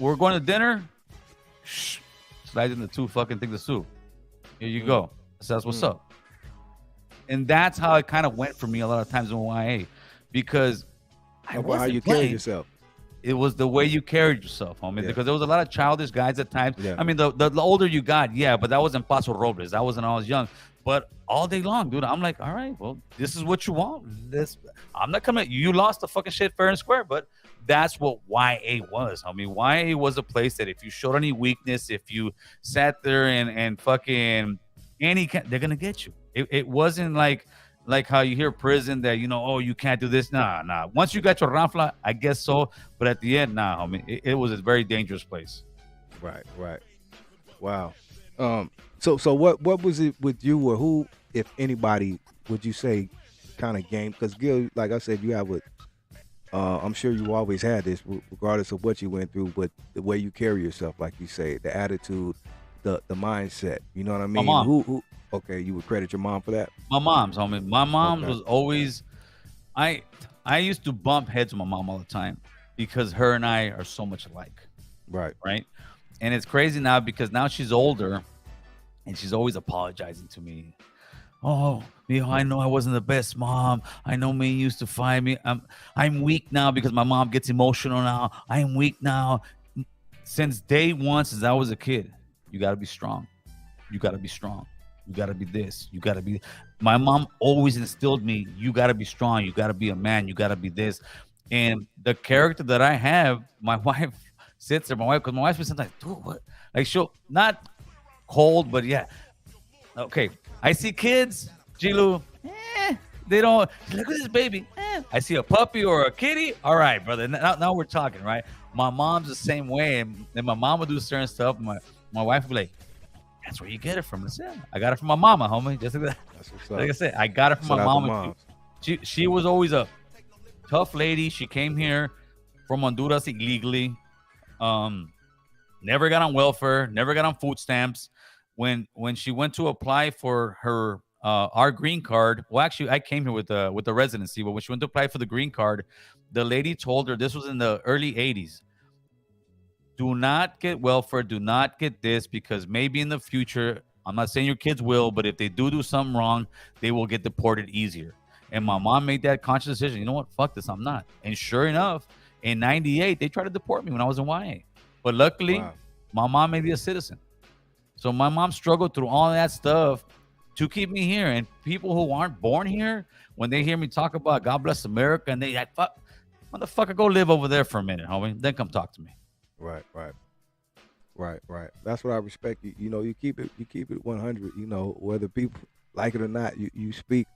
We're going to dinner. Shh. Slide in the 2 fucking things of soup. Here you go. So that's what's up. And that's how it kind of went for me a lot of times in YA, because how you carry yourself. It was the way you carried yourself, homie. Because there was a lot of childish guys at times. Yeah. I mean, the older you got, but that wasn't Paso Robles. That wasn't when I was young. But all day long, dude, I'm like, all right, well, this is what you want. I'm not coming. You lost the fucking shit fair and square, but that's what YA was, homie. YA was a place that if you showed any weakness, if you sat there and fucking they're gonna get you. It wasn't like how you hear prison that oh, you can't do this. Nah. Once you got your ranfla, I guess so. But at the end, nah, homie. It was a very dangerous place. Right. Wow. So what was it with you, or who, if anybody, would you say kind of game? Because Gil, like I said, you have a I'm sure you always had this, regardless of what you went through, but the way you carry yourself, like you say, the attitude, the mindset. You know what I mean? My mom. Who? Okay, you would credit your mom for that? My mom's, homie. My mom was always. I used to bump heads with my mom all the time because her and I are so much alike. Right. And it's crazy now because now she's older, and she's always apologizing to me. Oh, I know I wasn't the best mom. I know me used to fight me. I'm weak now because my mom gets emotional now. I'm weak now. Since day one, since I was a kid, you got to be strong. You got to be strong. You got to be this. You got to be. My mom always instilled me, you got to be strong. You got to be a man. You got to be this. And the character that I have, my wife sits there. Because my wife was sometimes, dude, what? Like, she'll not cold, but yeah. Okay. I see kids, G-Lew, they don't, look at this baby. I see a puppy or a kitty. All right, brother. Now we're talking, right? My mom's the same way. And then my mom would do certain stuff. My wife would be like, that's where you get it from. I said, I got it from my mama, homie. Just like that. Like I said, I got it from my mama. She was always a tough lady. She came here from Honduras illegally. Never got on welfare. Never got on food stamps. When she went to apply for her our green card, well, actually, I came here with the residency, but when she went to apply for the green card, the lady told her, this was in the early 80s, do not get welfare, do not get this, because maybe in the future, I'm not saying your kids will, but if they do something wrong, they will get deported easier. And my mom made that conscious decision. You know what? Fuck this. I'm not. And sure enough, in 98, they tried to deport me when I was in YA. But luckily, my mom made me a citizen. So my mom struggled through all that stuff to keep me here. And people who aren't born here, when they hear me talk about God bless America, and they like, fuck, motherfucker, go live over there for a minute, homie. Then come talk to me. Right. That's what I respect. You know, you keep it 100. You know, whether people like it or not, you speak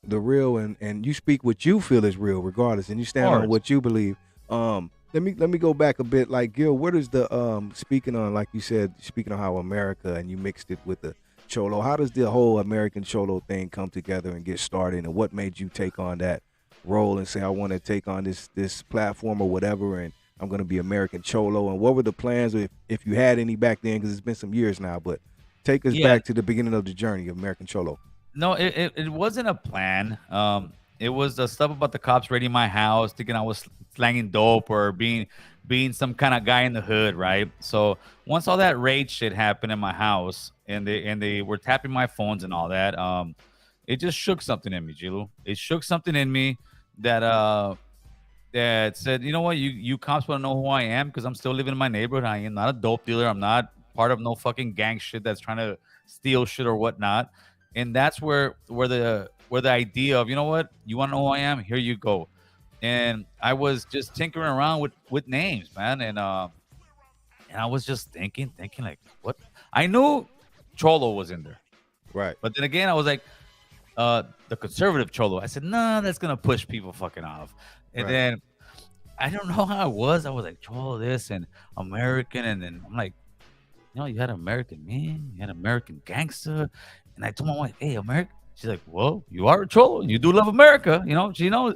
the real, and you speak what you feel is real, regardless, and you stand on what you believe. Let me go back a bit. Like, Gil, what is the speaking on, like you said, speaking on how America, and you mixed it with the Cholo. How does the whole American Cholo thing come together and get started, and what made you take on that role and say, I want to take on this platform or whatever, and I'm going to be American Cholo? And what were the plans, if you had any back then, because it's been some years now, but take us back to the beginning of the journey of American Cholo. No, it wasn't a plan. It was the stuff about the cops raiding my house, thinking I was slanging dope or being some kind of guy in the hood, right? So once all that raid shit happened in my house, and they were tapping my phones and all that, it just shook something in me, G-Lew. It shook something in me that said, you know what, you cops want to know who I am, because I'm still living in my neighborhood. I am not a dope dealer. I'm not part of no fucking gang shit that's trying to steal shit or whatnot. And that's where the idea of, you know what, you want to know who I am? Here you go. And I was just tinkering around with names, man. And I was just thinking like, what? I knew Cholo was in there. Right. But then again, I was like, the conservative Cholo. I said, nah, that's going to push people fucking off. And then I don't know how it was. I was like, Cholo this and American. And then I'm like, you know, you had American man, you had American gangster. And I told my wife, hey, America. She's like, well, you are a Cholo. You do love America. You know, she knows.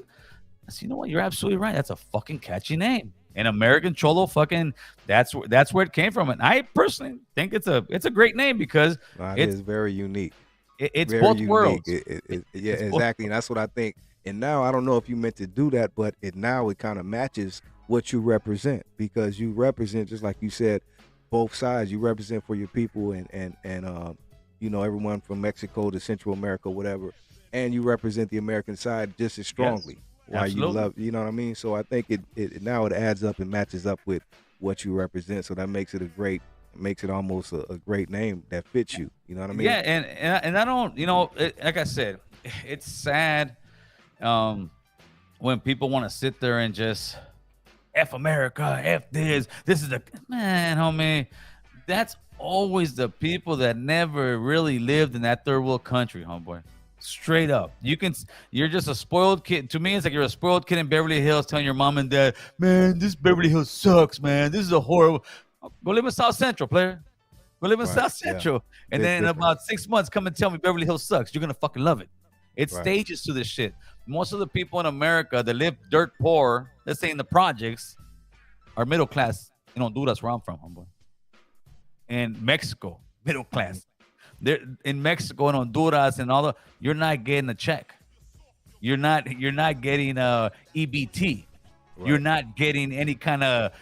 I said, you know what? You're absolutely right. That's a fucking catchy name. And American Cholo, fucking, that's where it came from. And I personally think it's a great name, because it's very unique. It's very both unique. worlds. Yeah, exactly. And that's what I think. And now I don't know if you meant to do that, but it kind of matches what you represent, because you represent, just like you said, both sides. You represent for your people and you know, everyone from Mexico to Central America, whatever, and you represent the American side just as strongly. Yes, why you love, you know what I mean? So I think it now it adds up and matches up with what you represent. So that makes it almost a great name that fits you. You know what I mean? Yeah, and I don't, you know, like I said, it's sad when people want to sit there and just F America, F this is the man, homie. That's always the people that never really lived in that third world country, homeboy. Straight up. You're just a spoiled kid. To me, it's like you're a spoiled kid in Beverly Hills telling your mom and dad, man, this Beverly Hills sucks, man. This is a horrible. Go live in South Central, player. Go live in South Central. And then in about 6 months, come and tell me Beverly Hills sucks. You're going to fucking love it. It's stages to this shit. Most of the people in America that live dirt poor, let's say in the projects, are middle class in Honduras, where I'm from, homeboy. In Mexico, middle class. They're in Mexico and Honduras and all you're not getting a check. You're not getting EBT. Right. You're not getting any kind of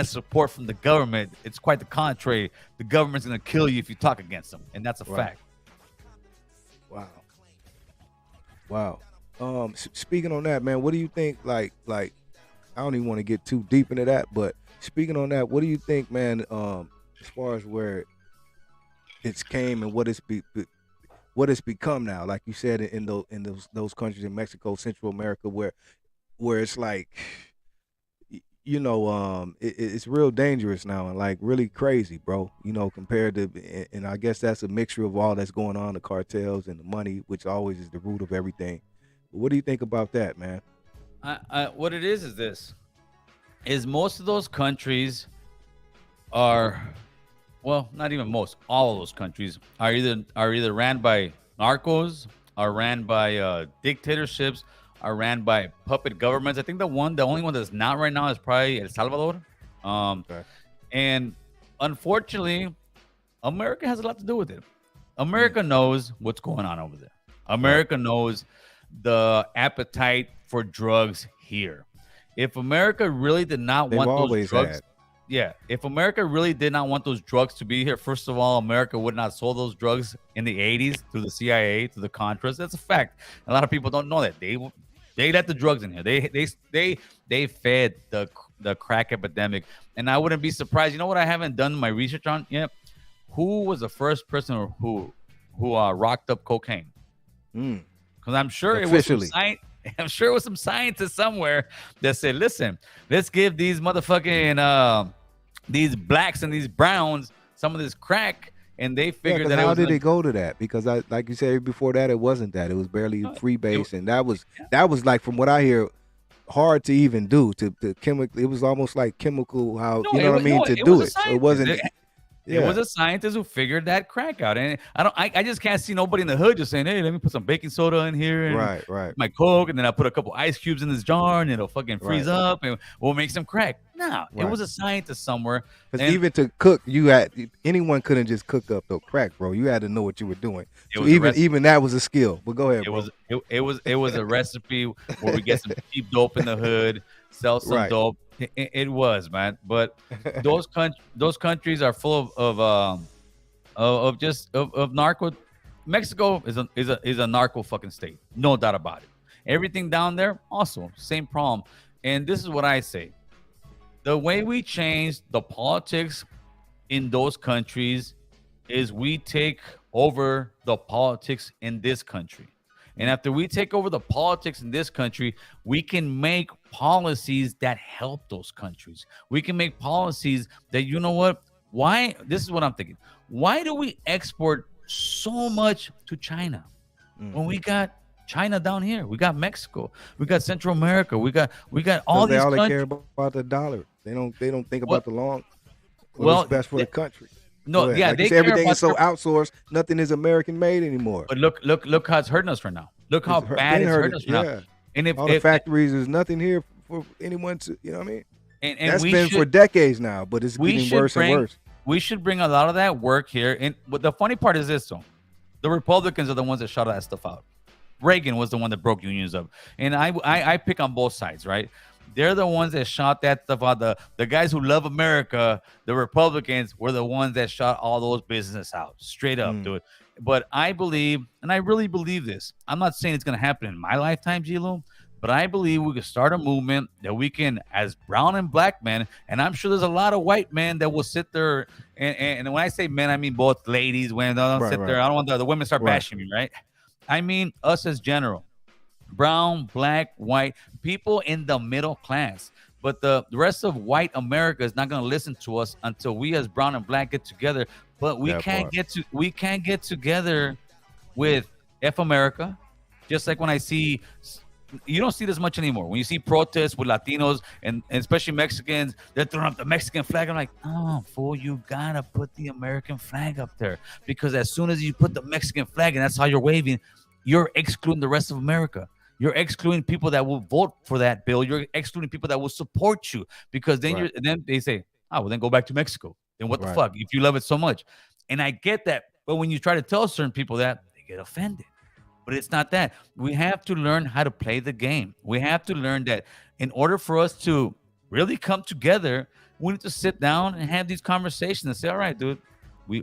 support from the government. It's quite the contrary. The government's gonna kill you if you talk against them, and that's a fact. Wow. Speaking on that, man, what do you think? Like I don't even want to get too deep into that, but speaking on that, what do you think, man? As far as where it's came and what it's become now, like you said, in those countries in Mexico, Central America, where it's like, you know, it's real dangerous now and like really crazy, bro. You know, compared to, and I guess that's a mixture of all that's going on, the cartels and the money, which always is the root of everything. But what do you think about that, man? What it is this: is most of those countries are. Well, not even most. All of those countries are either ran by narcos, are ran by dictatorships, are ran by puppet governments. I think the only one that's not right now is probably El Salvador. And unfortunately, America has a lot to do with it. America knows what's going on over there. America knows the appetite for drugs here. If America really did not want those drugs, Yeah, if America really did not want those drugs to be here, first of all, America would not sold those drugs in the 80s through the CIA, through the Contras. That's a fact. A lot of people don't know that. They let the drugs in here. They fed the crack epidemic. And I wouldn't be surprised. You know what I haven't done my research on yet? Who was the first person who rocked up cocaine? Because I'm sure Officially. I'm sure it was some scientists somewhere that said, listen, let's give these motherfucking these blacks and these browns some of this crack, and they figured that how did it go to that? Because like you said before that, it wasn't that. It was barely free base, and that was like, from what I hear, hard to even do. To chemical, it was almost like chemical. How you know what I mean? To do it, so it wasn't. It was a scientist who figured that crack out, and I just can't see nobody in the hood just saying, "Hey, let me put some baking soda in here, and my Coke, and then I put a couple ice cubes in this jar, and it'll fucking freeze up, and we'll make some crack." No, it was a scientist somewhere. Because even to cook, anyone couldn't just cook up the crack, bro. You had to know what you were doing. So even that was a skill. But go ahead, bro. It was a recipe where we get some cheap dope in the hood, sell some dope. It was, man, but those countries are full of narco. Mexico is a narco fucking state, no doubt about it. Everything down there, also same problem. And this is what I say: the way we change the politics in those countries is we take over the politics in this country. And after we take over the politics in this country, we can make policies that help those countries. We can make policies that, you know what? Why? This is what I'm thinking. Why do we export so much to China when we got China down here? We got Mexico. We got Central America. We got all these countries. They care about the dollar. They don't think about the long. What's best for the country. No, yeah, like everything is so outsourced. Nothing is American made anymore. But look how it's hurting us right now. Look how bad it's hurting us right now. And if all the factories, there's nothing here for anyone to, you know what I mean? And that's been for decades now, but it's getting worse and worse. We should bring a lot of that work here. And but the funny part is this, though: the Republicans are the ones that shut that stuff out. Reagan was the one that broke unions up, and I pick on both sides, right? They're the ones that shot that stuff out. The guys who love America, the Republicans, were the ones that shot all those businesses out. Straight up, dude. But I believe, and I really believe this. I'm not saying it's going to happen in my lifetime, G-Lew, but I believe we can start a movement that we can, as brown and black men, and I'm sure there's a lot of white men that will sit there. And when I say men, I mean both ladies, women. Don't sit there. I don't want the women start bashing me, right? I mean us as general. Brown, black, white, people in the middle class. But the rest of white America is not going to listen to us until we as brown and black get together. But we can't get together with F America. Just like when I see, you don't see this much anymore. When you see protests with Latinos and especially Mexicans, they're throwing up the Mexican flag. I'm like, oh, fool, you got to put the American flag up there. Because as soon as you put the Mexican flag and that's how you're waving, you're excluding the rest of America. You're excluding people that will vote for that bill. You're excluding people that will support you, because then then they say, oh, well, then go back to Mexico. Then what the fuck if you love it so much? And I get that. But when you try to tell certain people that, they get offended. But it's not that. We have to learn how to play the game. We have to learn that in order for us to really come together, we need to sit down and have these conversations and say, all right, dude,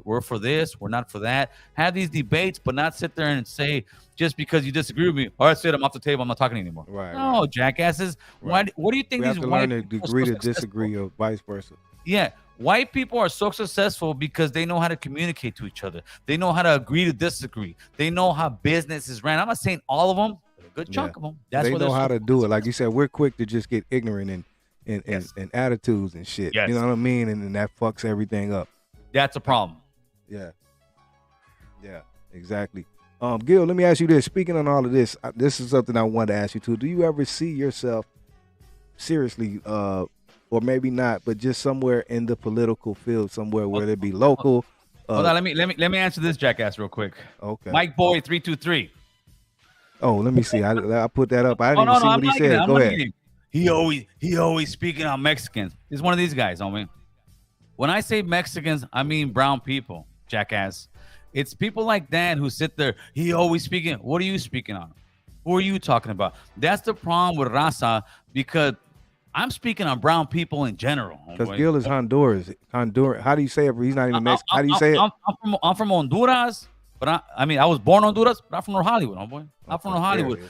we're for this, we're not for that. Have these debates, but not sit there and say, just because you disagree with me, all right, I'm off the table, I'm not talking anymore. No, jackasses. What do you think we these have to white learn to agree to disagree, or vice versa? Yeah, white people are so successful because they know how to communicate to each other. They know how to agree to disagree. They know how business is ran. I'm not saying all of them, but a good chunk of them. They know how to do it. Like you said, we're quick to just get ignorant and attitudes and shit. Yes. You know what I mean? And that fucks everything up. That's a problem. Yeah, exactly. Gil, let me ask you this. Speaking on all of this, this is something I wanted to ask you too. Do you ever see yourself seriously, or maybe not, but just somewhere in the political field, somewhere where it be local? Hold on, let me answer this jackass real quick. Okay. Mike Boy 323. Oh, let me see. I put that up. I didn't even see what he said. Go ahead. He always speaking on Mexicans. He's one of these guys, homie. When I say Mexicans, I mean brown people, jackass. It's people like Dan who sit there. He always speaking. What are you speaking on? Who are you talking about? That's the problem with Raza, because I'm speaking on brown people in general. Because Gil is Honduras. Honduras. How do you say it? He's not even Mexican. How do you say it? I'm from Honduras, but I mean, I was born in Honduras, but I'm from North Hollywood, homeboy. I'm from North Hollywood.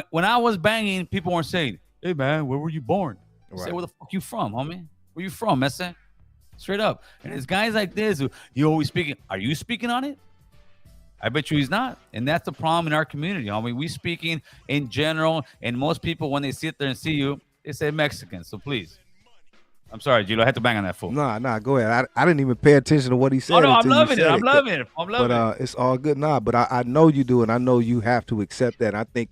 When I was banging, people weren't saying, "Hey man, where were you born?" Say, "Where the fuck you from, homie? Where you from, messe?" Straight up. And it's guys like this who you always speaking. Are you speaking on it? I bet you he's not. And that's the problem in our community, homie. We speaking in general, and most people when they sit there and see you, they say Mexican. So please. I'm sorry, G-Lew. I had to bang on that fool. Nah, go ahead. I didn't even pay attention to what he said. Oh, no, I'm loving it. But it's all good. Nah, but I know you do, and I know you have to accept that. I think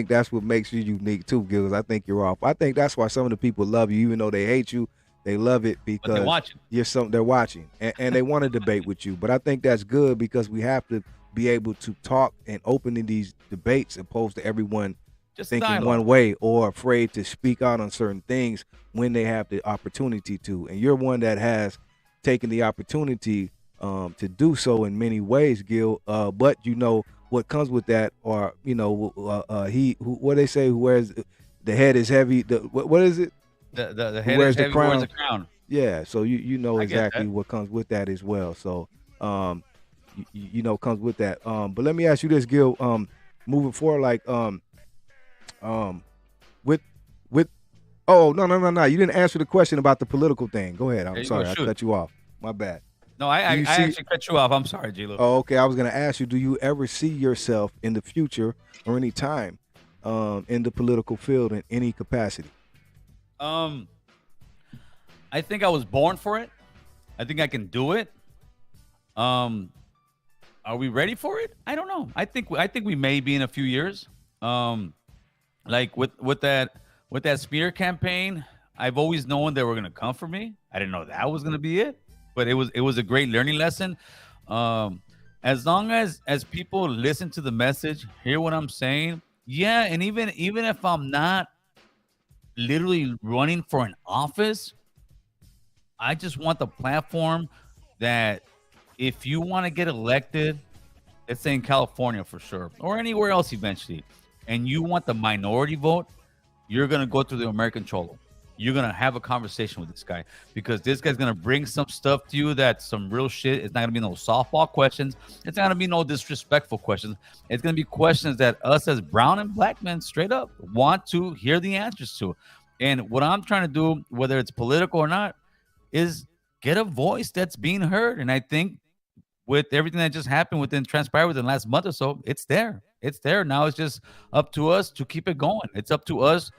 that's what makes you unique too, Gil. I think you're off. I think that's why some of the people love you, even though they hate you. They love it because they're watching and they want to debate with you. But I think that's good because we have to be able to talk and open in these debates opposed to everyone just thinking one way or afraid to speak out on certain things when they have the opportunity to. And you're one that has taken the opportunity to do so in many ways, Gil. But you know what comes with that, or you know, what they say, who wears the head is heavy. What is it? The head wears the crown. Wears the crown. Yeah, so you know exactly what comes with that as well. So you know comes with that. But let me ask you this, Gil. Moving forward, like with no. You didn't answer the question about the political thing. Go ahead. I'm sorry, I cut you off. My bad. No, I actually cut you off. I'm sorry, G-Lew. Oh, okay. I was gonna ask you, do you ever see yourself in the future or any time in the political field in any capacity? I think I was born for it. I think I can do it. Are we ready for it? I don't know. I think we may be in a few years. Like with that smear campaign, I've always known they were gonna come for me. I didn't know that was gonna be it, but it was a great learning lesson. As long as people listen to the message, hear what I'm saying, yeah, and even if I'm not literally running for an office, I just want the platform that if you want to get elected, let's say in California for sure, or anywhere else eventually, and you want the minority vote, you're going to go through the American Cholo. You're going to have a conversation with this guy because this guy's going to bring some stuff to you that's some real shit. It's not going to be no softball questions. It's not going to be no disrespectful questions. It's going to be questions that us as brown and black men straight up want to hear the answers to. And what I'm trying to do, whether it's political or not, is get a voice that's being heard. And I think with everything that just happened transpired within the last month or so, it's there. It's there. Now it's just up to us to keep it going. It's up to us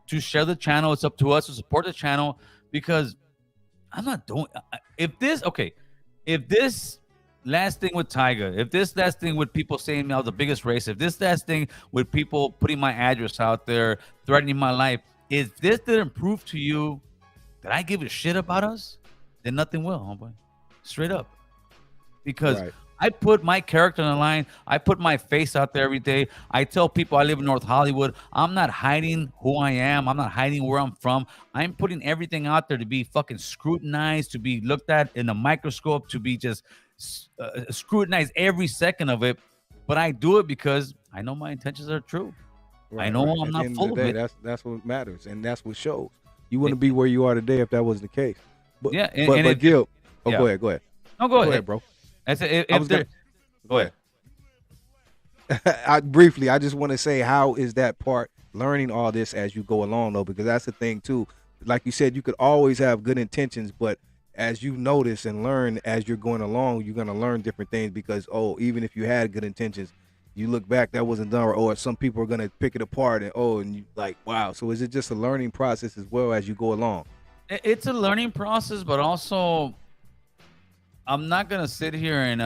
to share the channel. It's up to us to support the channel because I'm not doing if this last thing with Tyga, if this last thing with people saying I was the biggest racist, if this last thing with people putting my address out there, threatening my life, if this didn't prove to you that I give a shit about us, then nothing will, homeboy. Straight up. Because I put my character on the line. I put my face out there every day. I tell people I live in North Hollywood. I'm not hiding who I am. I'm not hiding where I'm from. I'm putting everything out there to be fucking scrutinized, to be looked at in a microscope, to be just scrutinized every second of it. But I do it because I know my intentions are true. I know I'm not full of it. That's what matters, and that's what shows. You wouldn't be where you are today if that was the case. But, yeah, but Gil, go ahead. No, go ahead, bro. Go ahead. I just want to say, how is that part learning all this as you go along, though? Because that's the thing too. Like you said, you could always have good intentions, but as you notice and learn as you're going along, you're gonna learn different things. Because even if you had good intentions, you look back, that wasn't done, or some people are gonna pick it apart, and you like, wow. So is it just a learning process as well as you go along? It's a learning process, but also I'm not gonna sit here and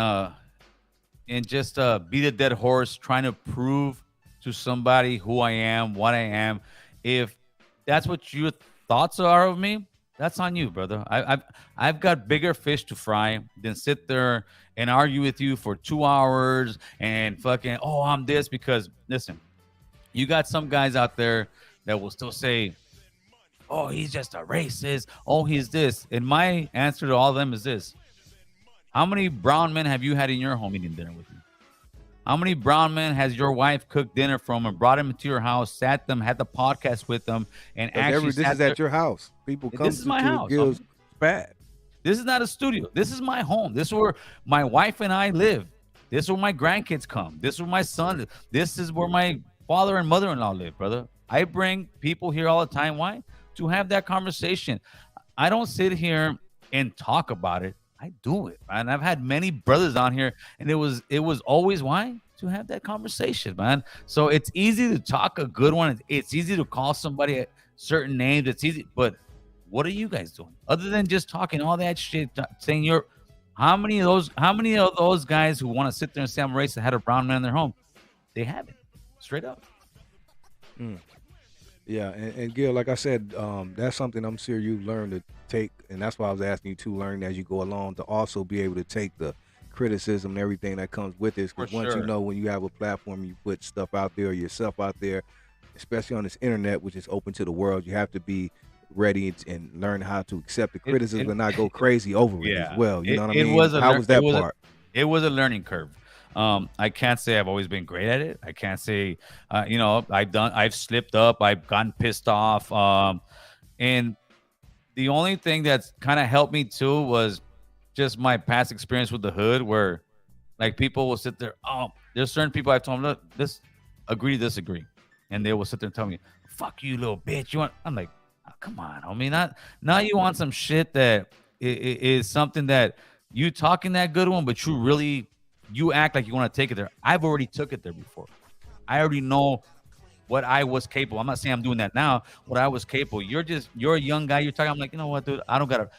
just beat a dead horse trying to prove to somebody who I am, what I am. If that's what your thoughts are of me, that's on you, brother. I've got bigger fish to fry than sit there and argue with you for 2 hours and fucking, I'm this. Because listen, you got some guys out there that will still say, he's just a racist. He's this. And my answer to all of them is this. How many brown men have you had in your home eating dinner with you? How many brown men has your wife cooked dinner from and brought them into your house, sat them, had the podcast with them, and actually this is at your house. People come This is my house. Gil's pad. This is not a studio. This is my home. This is where my wife and I live. This is where my grandkids come. This is where my son lives. This is where my father and mother-in-law live, brother. I bring people here all the time. Why? To have that conversation. I don't sit here and talk about it. I do it, man. I've had many brothers on here, and it was always why? To have that conversation, man. So it's easy to talk a good one. It's easy to call somebody certain names. It's easy, but what are you guys doing other than just talking all that shit? Saying how many of those guys who want to sit there and say I'm racist had a brown man in their home? They haven't, straight up. Yeah, and Gil, like I said, that's something I'm sure you've learned to take, and that's why I was asking you to learn as you go along, to also be able to take the criticism and everything that comes with this. Because once you know, when you have a platform, you put stuff out there, yourself out there, especially on this internet, which is open to the world, you have to be ready and learn how to accept the criticism and not go crazy over it as well. You know what I mean? How was that part? It was a learning curve. I can't say I've always been great at it. I can't say, I've slipped up, I've gotten pissed off. And the only thing that's kind of helped me too was just my past experience with the hood, where like people will sit there. Oh, there's certain people I've told them, look, this agree to disagree. And they will sit there and tell me, fuck you, little bitch. I'm like, oh, come on, homie. Now you want some shit that is something that you talking that good one, but you act like you want to take it there. I've already took it there before. I already know what I was capable. I'm not saying I'm doing that now. What I was capable. You're a young guy. You're talking. I'm like, you know what, dude? I don't gotta.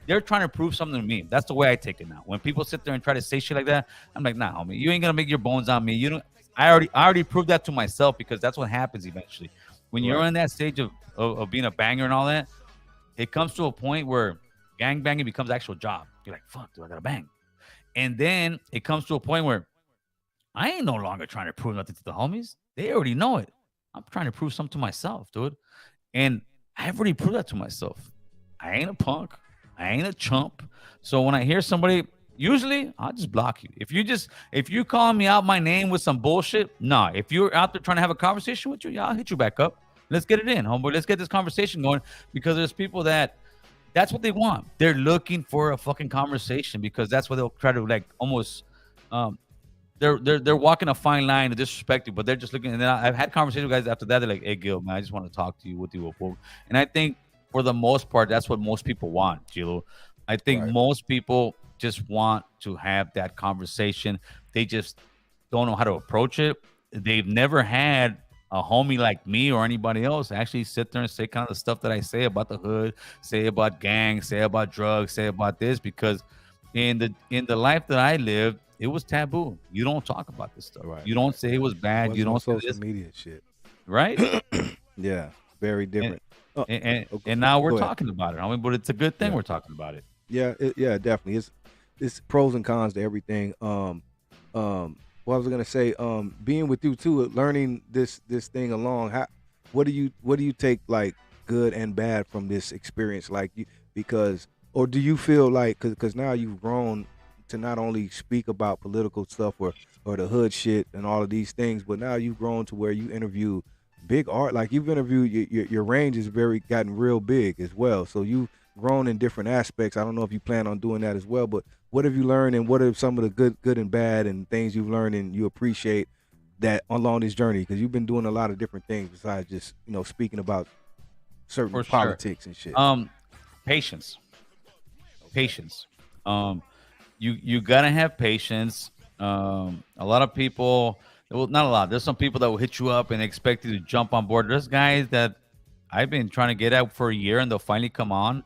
They're trying to prove something to me. That's the way I take it now. When people sit there and try to say shit like that, I'm like, nah, homie, you ain't gonna make your bones on me. You don't. I already proved that to myself, because that's what happens eventually. When you're in that stage of being a banger and all that, it comes to a point where gang banging becomes actual job. You're like, fuck, dude, I gotta bang. And then it comes to a point where I ain't no longer trying to prove nothing to the homies. They already know it. I'm trying to prove something to myself, dude. And I've already proved that to myself. I ain't a punk. I ain't a chump. So when I hear somebody, usually I'll just block you. If you call me out my name with some bullshit, nah. If you're out there trying to have a conversation with you, yeah, I'll hit you back up. Let's get it in, homeboy. Let's get this conversation going, because there's people that's what they want. They're looking for a fucking conversation, because that's what they'll try to like almost. They're walking a fine line to disrespect you, but they're just looking. And then I've had conversations with guys after that. They're like, "Hey, Gil, man, I just want to talk to you with you." And I think for the most part, that's what most people want, G-Lew. I think most people just want to have that conversation. They just don't know how to approach it. They've never had a homie like me or anybody else actually sit there and say kind of the stuff that I say about the hood, say about gangs, say about drugs, say about this, because in the life that I lived, it was taboo. You don't talk about this stuff. Right. You don't say it was bad. You don't say social media shit. Right? Yeah, very different. And now we're talking about it. I mean, but it's a good thing we're talking about it. Yeah, definitely. It's pros and cons to everything. What I was gonna say, being with you too, learning this thing along. What do you take like good and bad from this experience? Like, or do you feel like because now you've grown to not only speak about political stuff or the hood shit and all of these things, but now you've grown to where you interview big art. Like you've interviewed your range has gotten real big as well. So you've grown in different aspects. I don't know if you plan on doing that as well, but what have you learned, and what are some of the good and bad and things you've learned and you appreciate that along this journey? Because you've been doing a lot of different things besides just speaking about certain politics and shit. Patience. You gotta have patience. A lot of people, well, not a lot. There's some people that will hit you up and expect you to jump on board. There's guys that I've been trying to get out for a year, and they'll finally come on.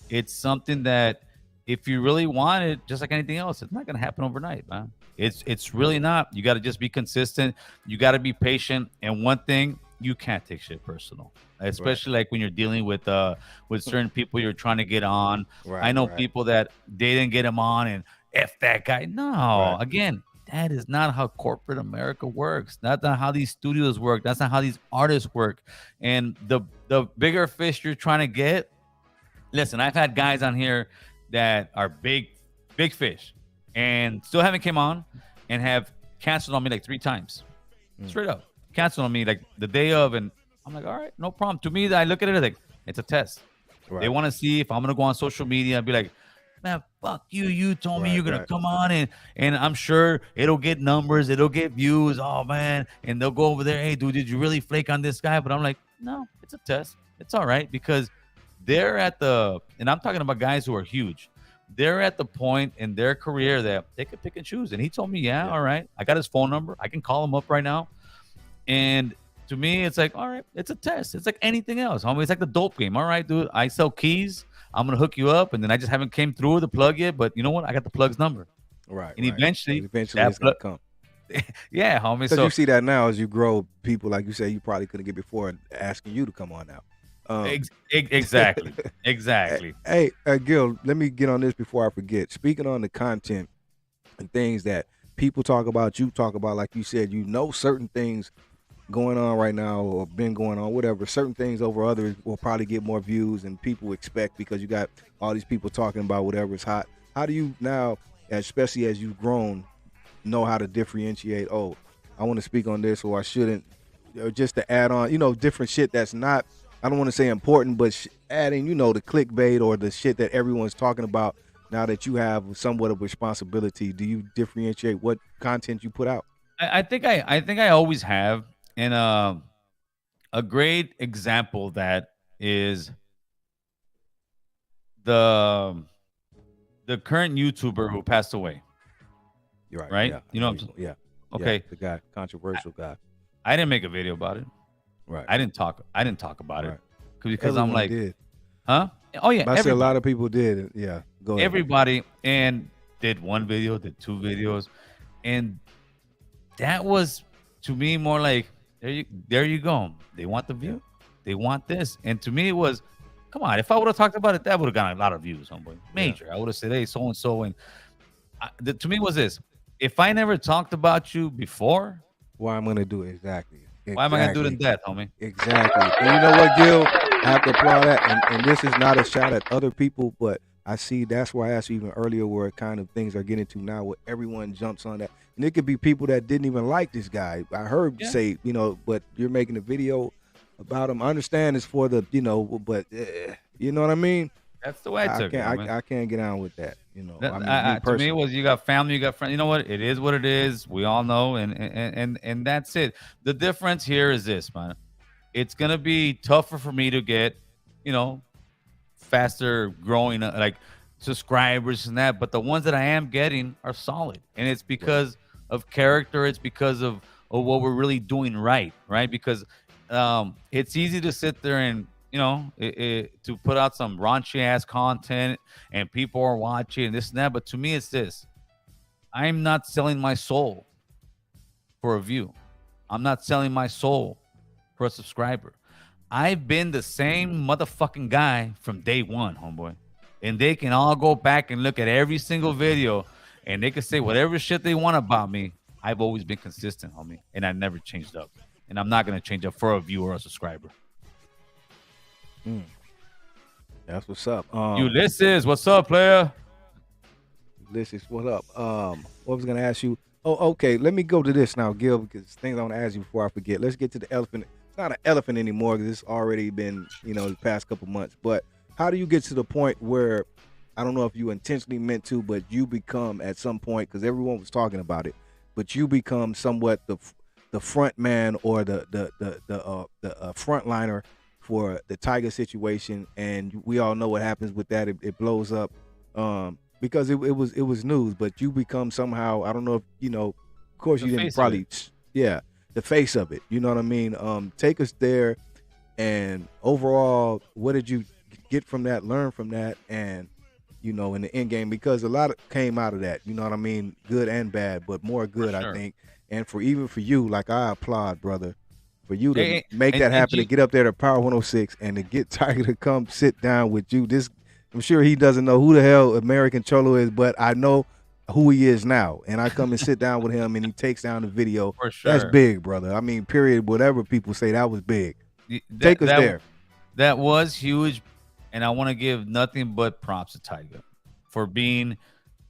It's something that if you really want it, just like anything else, it's not gonna happen overnight, man. It's really not. You got to just be consistent. You got to be patient. And one thing, you can't take shit personal, especially like when you're dealing with certain people you're trying to get on. I know people that they didn't get him on and F that guy. No, again, that is not how corporate America works. That's not how these studios work. That's not how these artists work. And the bigger fish you're trying to get, listen, I've had guys on here that are big fish and still haven't came on. and have canceled on me like 3 times, straight up canceled on me like the day of, and I'm like, all right, no problem. To me, I look at it like it's a test. Right. They want to see if I'm gonna go on social media and be like, man, fuck you. You told me you're gonna come on, and I'm sure it'll get numbers, it'll get views. Oh man, and they'll go over there. Hey, dude, did you really flake on this guy? But I'm like, no, it's a test. It's all right, because they're at the, and I'm talking about guys who are huge. They're at the point in their career that they can pick and choose. And he told me, yeah, all right, I got his phone number. I can call him up right now. And to me, it's like, all right, it's a test. It's like anything else, homie. It's like the dope game. All right, dude, I sell keys. I'm going to hook you up. And then I just haven't came through the plug yet. But you know what? I got the plug's number. Right. And eventually it's going to come. Yeah, homie. So you see that now as you grow, people, like you say, you probably couldn't get before asking you to come on now. Exactly. Exactly. Hey, Gil, let me get on this before I forget. Speaking on the content and things that people talk about, you talk about, like you said, you know, certain things going on right now or been going on, whatever, certain things over others will probably get more views and people expect, because you got all these people talking about whatever's hot. How do you now, especially as you've grown, know how to differentiate, oh, I want to speak on this or I shouldn't, or just to add on, you know, different shit that's not, I don't want to say important, but adding, you know, the clickbait or the shit that everyone's talking about now that you have somewhat of responsibility? Do you differentiate what content you put out? I think I always have. And a great example of that is the current YouTuber who passed away. You're right. Right? Yeah, you know what I'm saying? Yeah. Okay. Yeah, the guy, controversial guy. I didn't make a video about it. Right. I didn't talk about it because Everyone I'm like, did. huh? Oh yeah. I said a lot of people did. Yeah. Go ahead. Everybody, and did one video, did 2 videos, and that was to me more like, there you go. They want the view. They want this. And to me it was, come on, if I would have talked about it, that would have gotten a lot of views, homeboy. Major. Yeah. I would have said, hey, so and so, and to me was this: if I never talked about you before, why I'm gonna do it exactly. Why am I gonna do it in death, homie? Exactly. And you know what, Gil? I have to applaud that. And this is not a shot at other people, but I see that's why I asked you even earlier where kind of things are getting to now, where everyone jumps on that. And it could be people that didn't even like this guy. I heard say, you know, but you're making a video about him. I understand it's for the, you know, but you know what I mean? That's the way I took it. I can't get on with that. You know, to me, it was, you got family, you got friends. You know what? It is what it is. We all know, and that's it. The difference here is this, man. It's gonna be tougher for me to get, you know, faster growing like subscribers and that. But the ones that I am getting are solid, and it's because of character. It's because of what we're really doing right. Because it's easy to sit there and, you know, to put out some raunchy ass content and people are watching and this and that. But to me, it's this: I'm not selling my soul for a view. I'm not selling my soul for a subscriber. I've been the same motherfucking guy from day one, homeboy. And they can all go back and look at every single video and they can say whatever shit they want about me. I've always been consistent, homie. And I never changed up. And I'm not going to change up for a viewer or a subscriber. That's what's up. Ulysses, what's up, player? Ulysses, what up? What was gonna ask you? Oh, okay. Let me go to this now, Gil, because things I want to ask you before I forget. Let's get to the elephant. It's not an elephant anymore because it's already been, you know, the past couple months. But how do you get to the point where, I don't know if you intentionally meant to, but you become at some point, because everyone was talking about it, but you become somewhat the front man or the frontliner for the Tiger situation, and we all know what happens with that. It blows up because it was news, but you become somehow, I don't know if, you know, of course you didn't probably, the face of it. You know what I mean? Take us there, and overall, what did you get from that, learn from that, and, you know, in the end game, because a lot came out of that, you know what I mean? Good and bad, but more good, I think. And even for you, like, I applaud, brother, for you to make that happen, to get up there to Power 106 and to get Tiger to come sit down with you. I'm sure he doesn't know who the hell American Cholo is, but I know who he is now. And I come and sit down with him and he takes down the video. For sure. That's big, brother. I mean, period. Whatever people say, that was big. Take us there. That was huge. And I want to give nothing but props to Tiger for being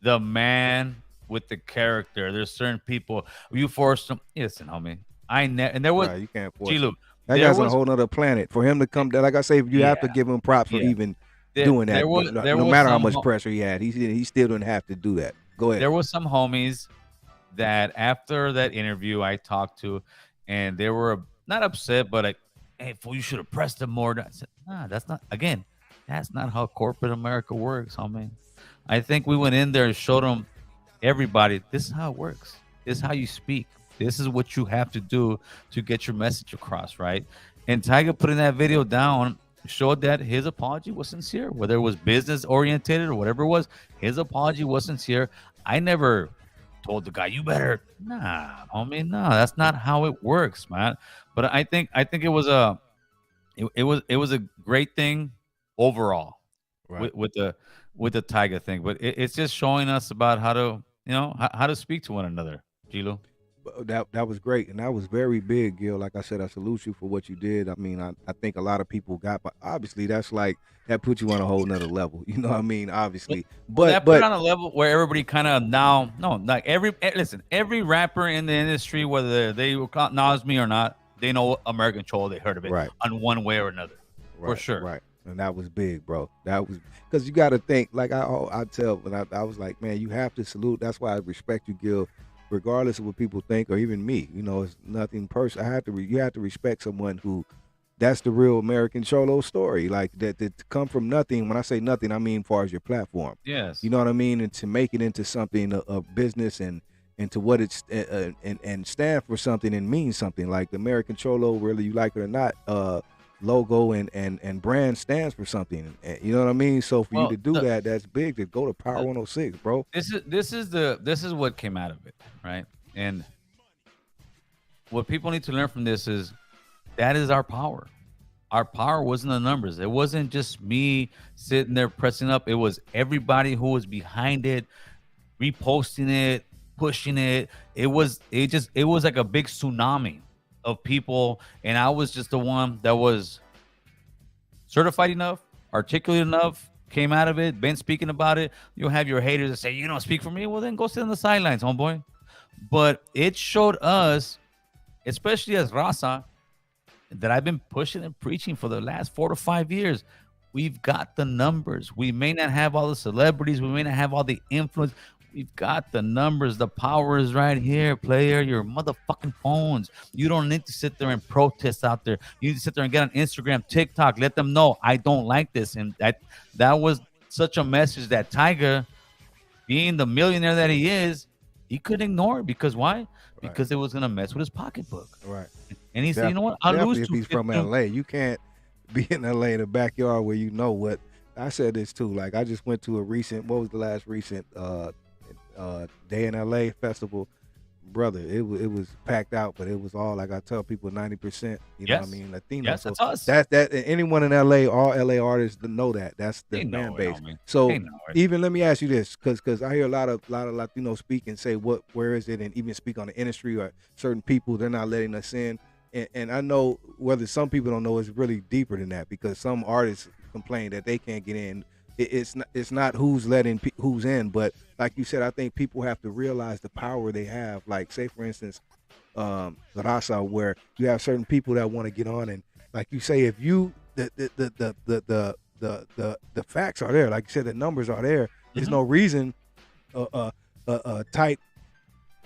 the man with the character. There's certain people you force them. Listen, homie, and there was you can't force G-Lew. That guy's on a whole nother planet. For him to come down, like I say, you have to give him props for even doing that. No matter how much pressure he had, he still didn't have to do that. Go ahead. There was some homies that after that interview I talked to, and they were not upset, but like, hey, fool, you should have pressed him more. I said, nah, that's not how corporate America works, homie. I think we went in there and showed them, everybody, this is how it works. This is how you speak. This is what you have to do to get your message across, right? And Tiger putting that video down showed that his apology was sincere, whether it was business oriented or whatever it was. His apology was sincere. I never told the guy, you better, nah, homie, no, that's not how it works, man. But I think it was a great thing overall, right, with the Tiger thing. But it's just showing us about how to, how to speak to one another, G-Lew. That was great, and that was very big, Gil. Like I said, I salute you for what you did. I mean, I think a lot of people got, but obviously that puts you on a whole nother level. You know what I mean? Obviously, but put on a level where everybody kind of every rapper in the industry, whether they acknowledge me or not, they know American Cholo. They heard of it on one way or another, for sure. Right, and that was big, bro. That was because you got to think. Like I tell, when I was like, man, you have to salute. That's why I respect you, Gil. Regardless of what people think, or even me, it's nothing personal. You have to respect someone who, that's the real American Cholo story. Like that to come from nothing. When I say nothing, I mean as far as your platform. Yes. You know what I mean, and to make it into something of business and to what it's and stand for something and mean something. Like the American Cholo, whether you like it or not, logo and brand stands for something. You know what I mean? So for you to do that, that's big. To go to Power 106, bro. This is what came out of it, right? And what people need to learn from this is that is our power. Our power wasn't the numbers. It wasn't just me sitting there pressing up. It was everybody who was behind it, reposting it, pushing it. It was like a big tsunami of people, and I was just the one that was certified enough, articulate enough, came out of it, been speaking about it. You'll have your haters that say, you don't speak for me. Well, then go sit on the sidelines, homeboy. But it showed us, especially as Raza, that I've been pushing and preaching for the last 4 to 5 years. We've got the numbers. We may not have all the celebrities. We may not have all the influence. We've got the numbers. The power is right here, player. Your motherfucking phones. You don't need to sit there and protest out there. You need to sit there and get on Instagram, TikTok. Let them know I don't like this. And that was such a message that Tiger, being the millionaire that he is, he couldn't ignore it. Because why? Right. Because it was going to mess with his pocketbook. Right. And he said, you know what? I'll lose. If he's from LA, you can't be in LA in the backyard where you know what. I said this too. Like I just went to a recent, what was the last recent Day in LA festival, brother. It was packed out, but it was all, like I tell people, 90%. You know what I mean, Latino. Yes, so that's us. That anyone in LA, all LA artists know that. That's the fan base. So even let me ask you this, because I hear a lot of Latinos speak and say, where is it, and even speak on the industry or certain people, they're not letting us in. And I know whether some people don't know, it's really deeper than that, because some artists complain that they can't get in. It's not who's letting who's in, but like you said, I think people have to realize the power they have. Like, say for instance, Raza, where you have certain people that want to get on, and like you say, if you the facts are there, like you said, the numbers are there. There's no reason type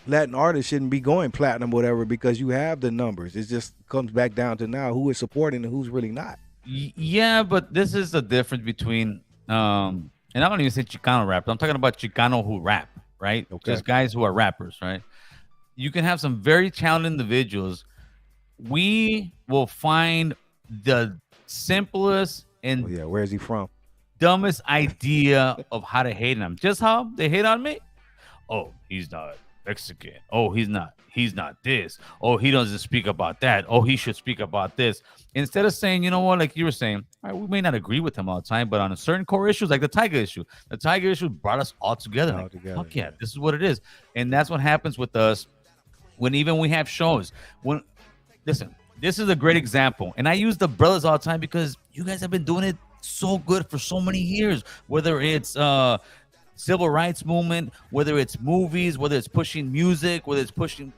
Latin artist shouldn't be going platinum, whatever, because you have the numbers. It just comes back down to now who is supporting and who's really not. Yeah, but this is the difference between and I don't even say Chicano rap. I'm talking about Chicano who rap, right? Okay. Just guys who are rappers, right? You can have some very talented individuals. We will find the simplest and where's he from? Dumbest idea of how to hate him. Just how they hate on me. Oh, he's not Mexican. Oh, he's not this. Oh, he doesn't speak about that. Oh, he should speak about this. Instead of saying, you know what, like you were saying, all right, we may not agree with him all the time, but on a certain core issues, like the Tiger issue brought us all together. Fuck yeah, this is what it is. And that's what happens with us when even we have shows. Listen, this is a great example. And I use the brothers all the time because you guys have been doing it so good for so many years, whether it's civil rights movement, whether it's movies, whether it's pushing music, whether it's pushing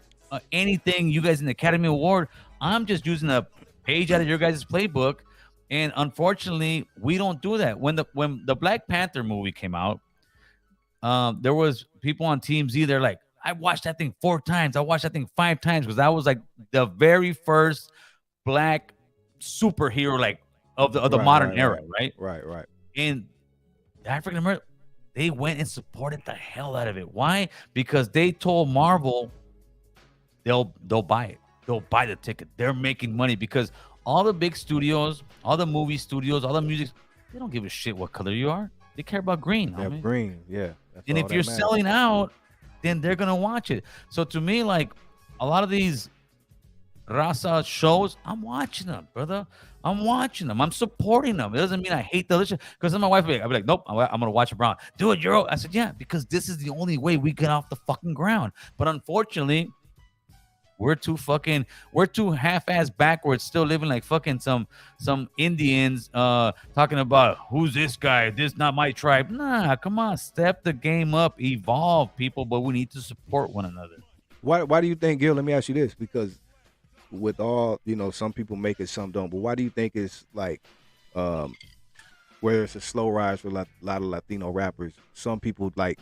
anything, you guys in the Academy Award, I'm just using a page out of your guys' playbook. And unfortunately, we don't do that. When the Black Panther movie came out, there was people on TMZ. They're like, I watched that thing 4 times. I watched that thing 5 times because that was like the very first black superhero, like of the modern era, right? Right. And the African American, they went and supported the hell out of it. Why? Because they told Marvel they'll buy it. They'll buy the ticket. They're making money because all the big studios, all the movie studios, all the music, they don't give a shit what color you are. They care about green. Yeah, green. Yeah. And if you're selling out, then they're gonna watch it. So to me, like a lot of these Raza shows, I'm watching them, brother. I'm watching them. I'm supporting them. It doesn't mean I hate the other shit. Because then my wife will be like, nope, I'm gonna watch it, Brown. Do it, Euro. I said, yeah, because this is the only way we get off the fucking ground. But unfortunately, we're too half-ass backwards, still living like fucking some Indians talking about who's this guy, this not my tribe. Nah, come on, step the game up, evolve, people, but we need to support one another. Why do you think, Gil, let me ask you this, because with all, some people make it, some don't, but why do you think it's like where it's a slow rise for a lot of Latino rappers, some people like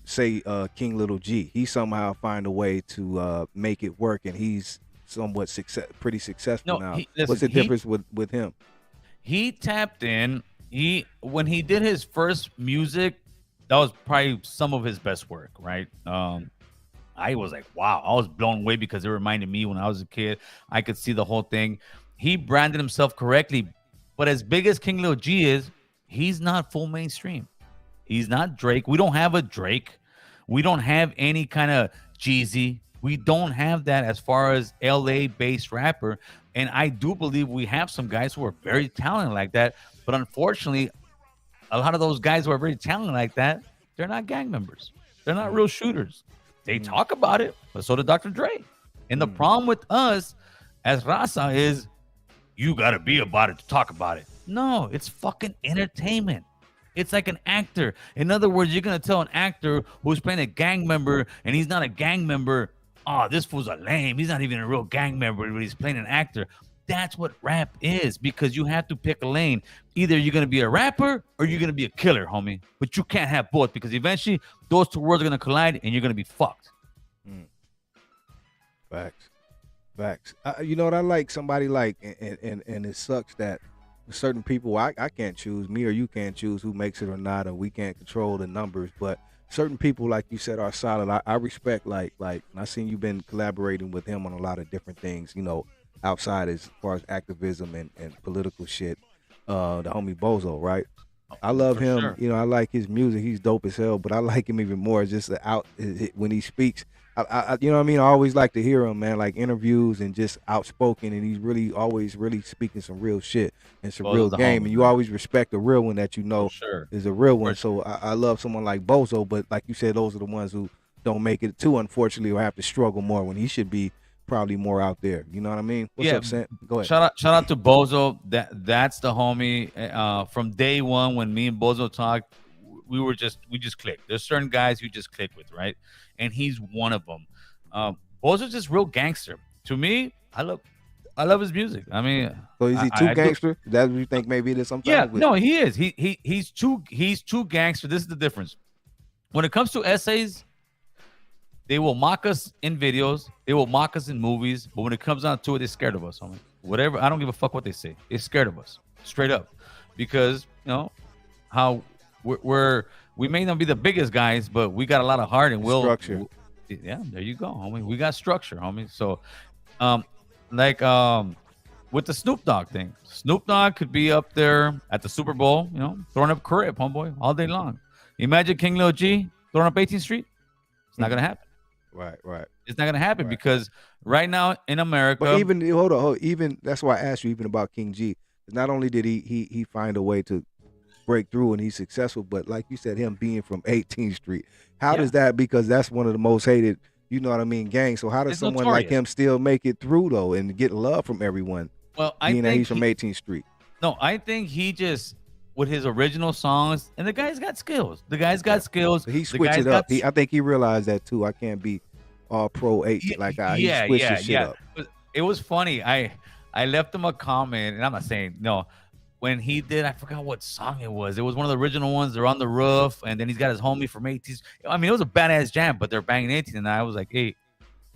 say King Little G, he somehow find a way to make it work, and he's somewhat pretty successful now. What's the difference with him? He tapped in. When he did his first music, that was probably some of his best work, right? I was like, wow, I was blown away because it reminded me when I was a kid. I could see the whole thing. He branded himself correctly, but as big as King Lil G is, he's not full mainstream. He's not Drake. We don't have a Drake. We don't have any kind of Jeezy. We don't have that as far as LA-based rapper. And I do believe we have some guys who are very talented like that. But unfortunately, a lot of those guys who are very talented like that, they're not gang members. They're not real shooters. They talk about it, but so did Dr. Dre. And the problem with us as Raza is you got to be about it to talk about it. No, it's fucking entertainment. It's like an actor. In other words, you're going to tell an actor who's playing a gang member and he's not a gang member, oh, this fool's a lame. He's not even a real gang member, but he's playing an actor. That's what rap is, because you have to pick a lane. Either you're going to be a rapper or you're going to be a killer, homie. But you can't have both, because eventually those two worlds are going to collide and you're going to be fucked. Facts. You know what I like? Somebody like, and it sucks that certain people, I can't choose, me or you can't choose who makes it or not, or we can't control the numbers, but certain people, like you said, are solid. I respect, like I seen you been collaborating with him on a lot of different things, outside as far as activism and political shit. The homie Bozo, right? I love him. Sure. I like his music. He's dope as hell, but I like him even more just when he speaks. I you know what I mean? I always like to hear him, man, like interviews and just outspoken, and he's really always really speaking some real shit and some real game. And you always respect a real one that is a real one. So I love someone like Bozo, but like you said, those are the ones who don't make it too, unfortunately, or have to struggle more when he should be probably more out there. You know what I mean? What's up, Sam? Go ahead. Shout out to Bozo. That's the homie. From day one when me and Bozo talked, we just clicked. There's certain guys who just click with, right? And he's one of them. Bozo's just real gangster. To me, I love his music. I mean, so is he too gangster? That's what you think maybe it is sometimes? Yeah, no, he is. He's too gangster. This is the difference. When it comes to essays, they will mock us in videos. They will mock us in movies. But when it comes down to it, they're scared of us. Homie. Whatever. I don't give a fuck what they say. They're scared of us, straight up, because how we may not be the biggest guys, but we got a lot of heart and will. Structure. Yeah, there you go, homie. We got structure, homie. So, with the Snoop Dogg thing, Snoop Dogg could be up there at the Super Bowl, throwing up crib, homeboy, all day long. Imagine King Lil G throwing up 18th Street. It's not gonna happen. Right. It's not gonna happen because right now in America. But even hold on, even that's why I asked you even about King G. Not only did he find a way to break through and he's successful, but like you said, him being from 18th Street, how does that, because that's one of the most hated, gangs. So how does someone like him still make it through though and get love from everyone? Well, being that he's from 18th Street. No, I think he with his original songs, and the guy's got skills. The guy's got skills. He switched it up. I think he realized that too. I can't be all pro 8 he switched his shit up. It was funny. I left him a comment, and I'm not saying no. When he did, I forgot what song it was. It was one of the original ones. They're on the roof, and then he's got his homie from 18s. I mean, it was a badass jam, but they're banging 18, and I was like, hey,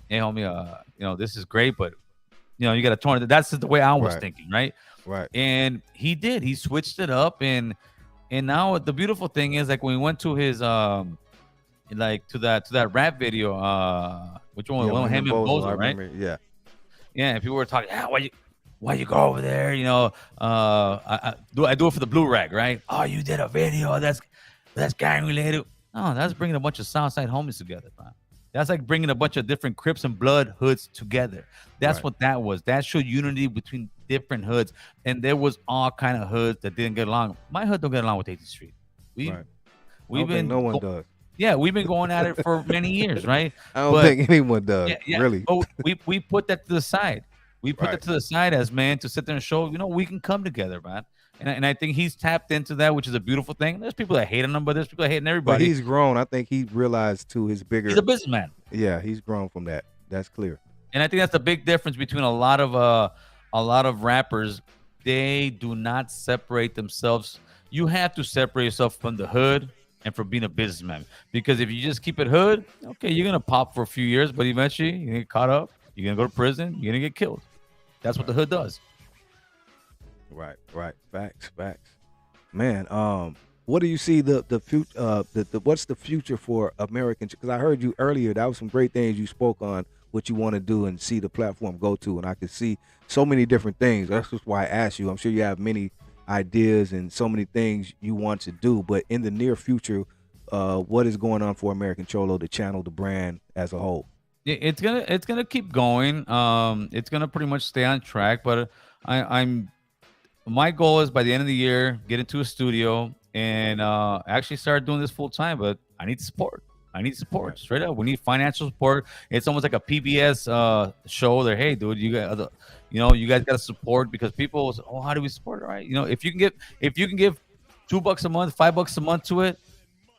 homie, this is great, but you got to turn it. That's the way I was thinking, right? Right. And he did. He switched it up, and now the beautiful thing is, like, when we went to his like to that rap video, which one was him and Bozo, right? Yeah. Yeah, and people were talking, why you go over there? I do it for the blue rag, right? Oh, you did a video that's gang related. No, that's bringing a bunch of Southside homies together, man. That's like bringing a bunch of different Crips and Blood hoods together. That's what that was. That showed unity between different hoods, and there was all kind of hoods that didn't get along. My hood don't get along with 18th Street. We've been no one does. Yeah, we've been going at it for many years, right? I don't think anyone does, really. But we put that to the side. We put that to the side as man to sit there and show, we can come together, man. And I think he's tapped into that, which is a beautiful thing. There's people that hate him, but there's people that hate everybody. But he's grown. I think he realized too his bigger. He's a businessman. Yeah, he's grown from that. That's clear. And I think that's the big difference between a lot of rappers. They do not separate themselves. You have to separate yourself from the hood and from being a businessman. Because if you just keep it hood, okay, you're gonna pop for a few years, but eventually you're gonna get caught up. You're gonna go to prison. You're gonna get killed. That's what the hood does. Right. Facts. Man, what do you see the future? What's the future for Americans? Because I heard you earlier. That was some great things you spoke on. What you want to do and see the platform go to, and I could see so many different things. That's just why I asked you. I'm sure you have many ideas and so many things you want to do. But in the near future, what is going on for American Cholo, the channel, the brand as a whole? It's gonna keep going. It's gonna pretty much stay on track. But my goal is by the end of the year, get into a studio and actually start doing this full time. But I need support. Straight up. We need financial support. It's almost like a PBS show. There, hey, dude, you guys got to support, because people will say, oh, how do we support it? Right? If you can give $2 a month, $5 a month to it,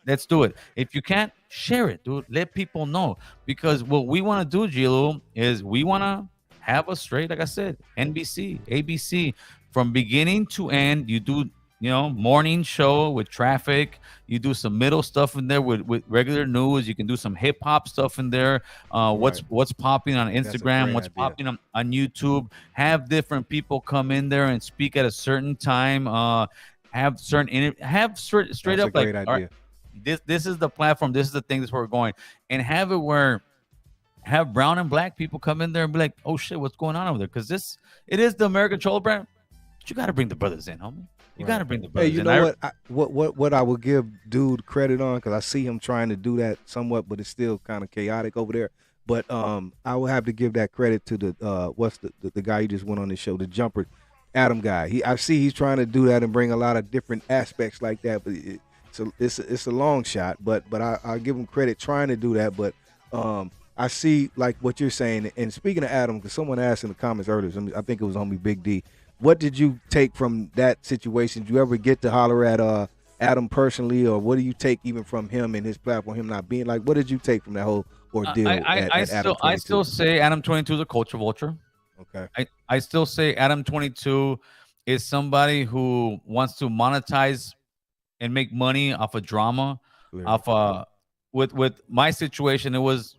let's do it. If you can't, share it, dude. Let people know, because what we want to do, G-Lew, is we want to have a straight, like I said, NBC, ABC, from beginning to end. You do, morning show with traffic. You do some middle stuff in there with regular news. You can do some hip hop stuff in there. What's popping on Instagram? What's popping on YouTube? Have different people come in there and speak at a certain time. Have straight up like, all right, this is the platform. This is the thing. This is where we're going, and have it where have brown and black people come in there and be like, oh shit, what's going on over there? Because it is the American Cholo brand. But you got to bring the brothers in, homie. You got to bring the brothers in. You know what I would give dude credit on, because I see him trying to do that somewhat, but it's still kind of chaotic over there. But I will have to give that credit to the guy you just went on the show, the Jumper, Adam guy. I see he's trying to do that and bring a lot of different aspects like that. But it's a long shot. But I'll give him credit trying to do that. But I see like what you're saying. And speaking of Adam, because someone asked in the comments earlier, I think it was homie Big D. What did you take from that situation? Did you ever get to holler at Adam personally, or what do you take even from him and his platform, him not being like? What did you take from that whole ordeal? I still say Adam 22 is a culture vulture. Okay. I still say Adam 22 is somebody who wants to monetize and make money off of drama. Clearly. With my situation, it was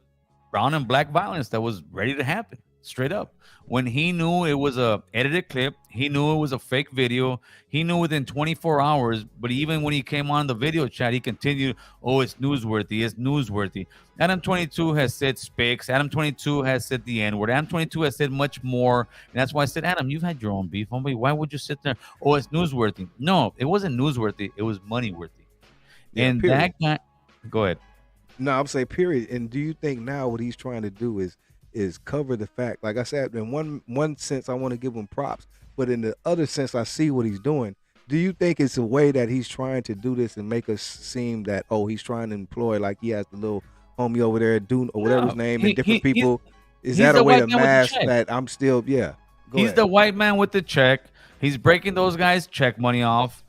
brown and black violence that was ready to happen. Straight up. When he knew it was a edited clip, he knew it was a fake video. He knew within 24 hours, but even when he came on the video chat, he continued, oh, it's newsworthy. It's newsworthy. Adam 22 has said spics. Adam 22 has said the N-word. Adam 22 has said much more. And that's why I said, Adam, you've had your own beef. Homie, why would you sit there? Oh, it's newsworthy. No, it wasn't newsworthy. It was money worthy. Yeah, and period. That guy, go ahead. No, I'm saying period. And do you think now what he's trying to do is cover the fact, like I said, in one sense I want to give him props, but in the other sense I see what he's doing. Do you think it's a way that he's trying to do this and make us seem that, oh, he's trying to employ, like he has the little homie over there, Dune or whatever his name, and different people? Is that a way to mask that I'm still, He's the white man with the check. He's breaking those guys' check money off.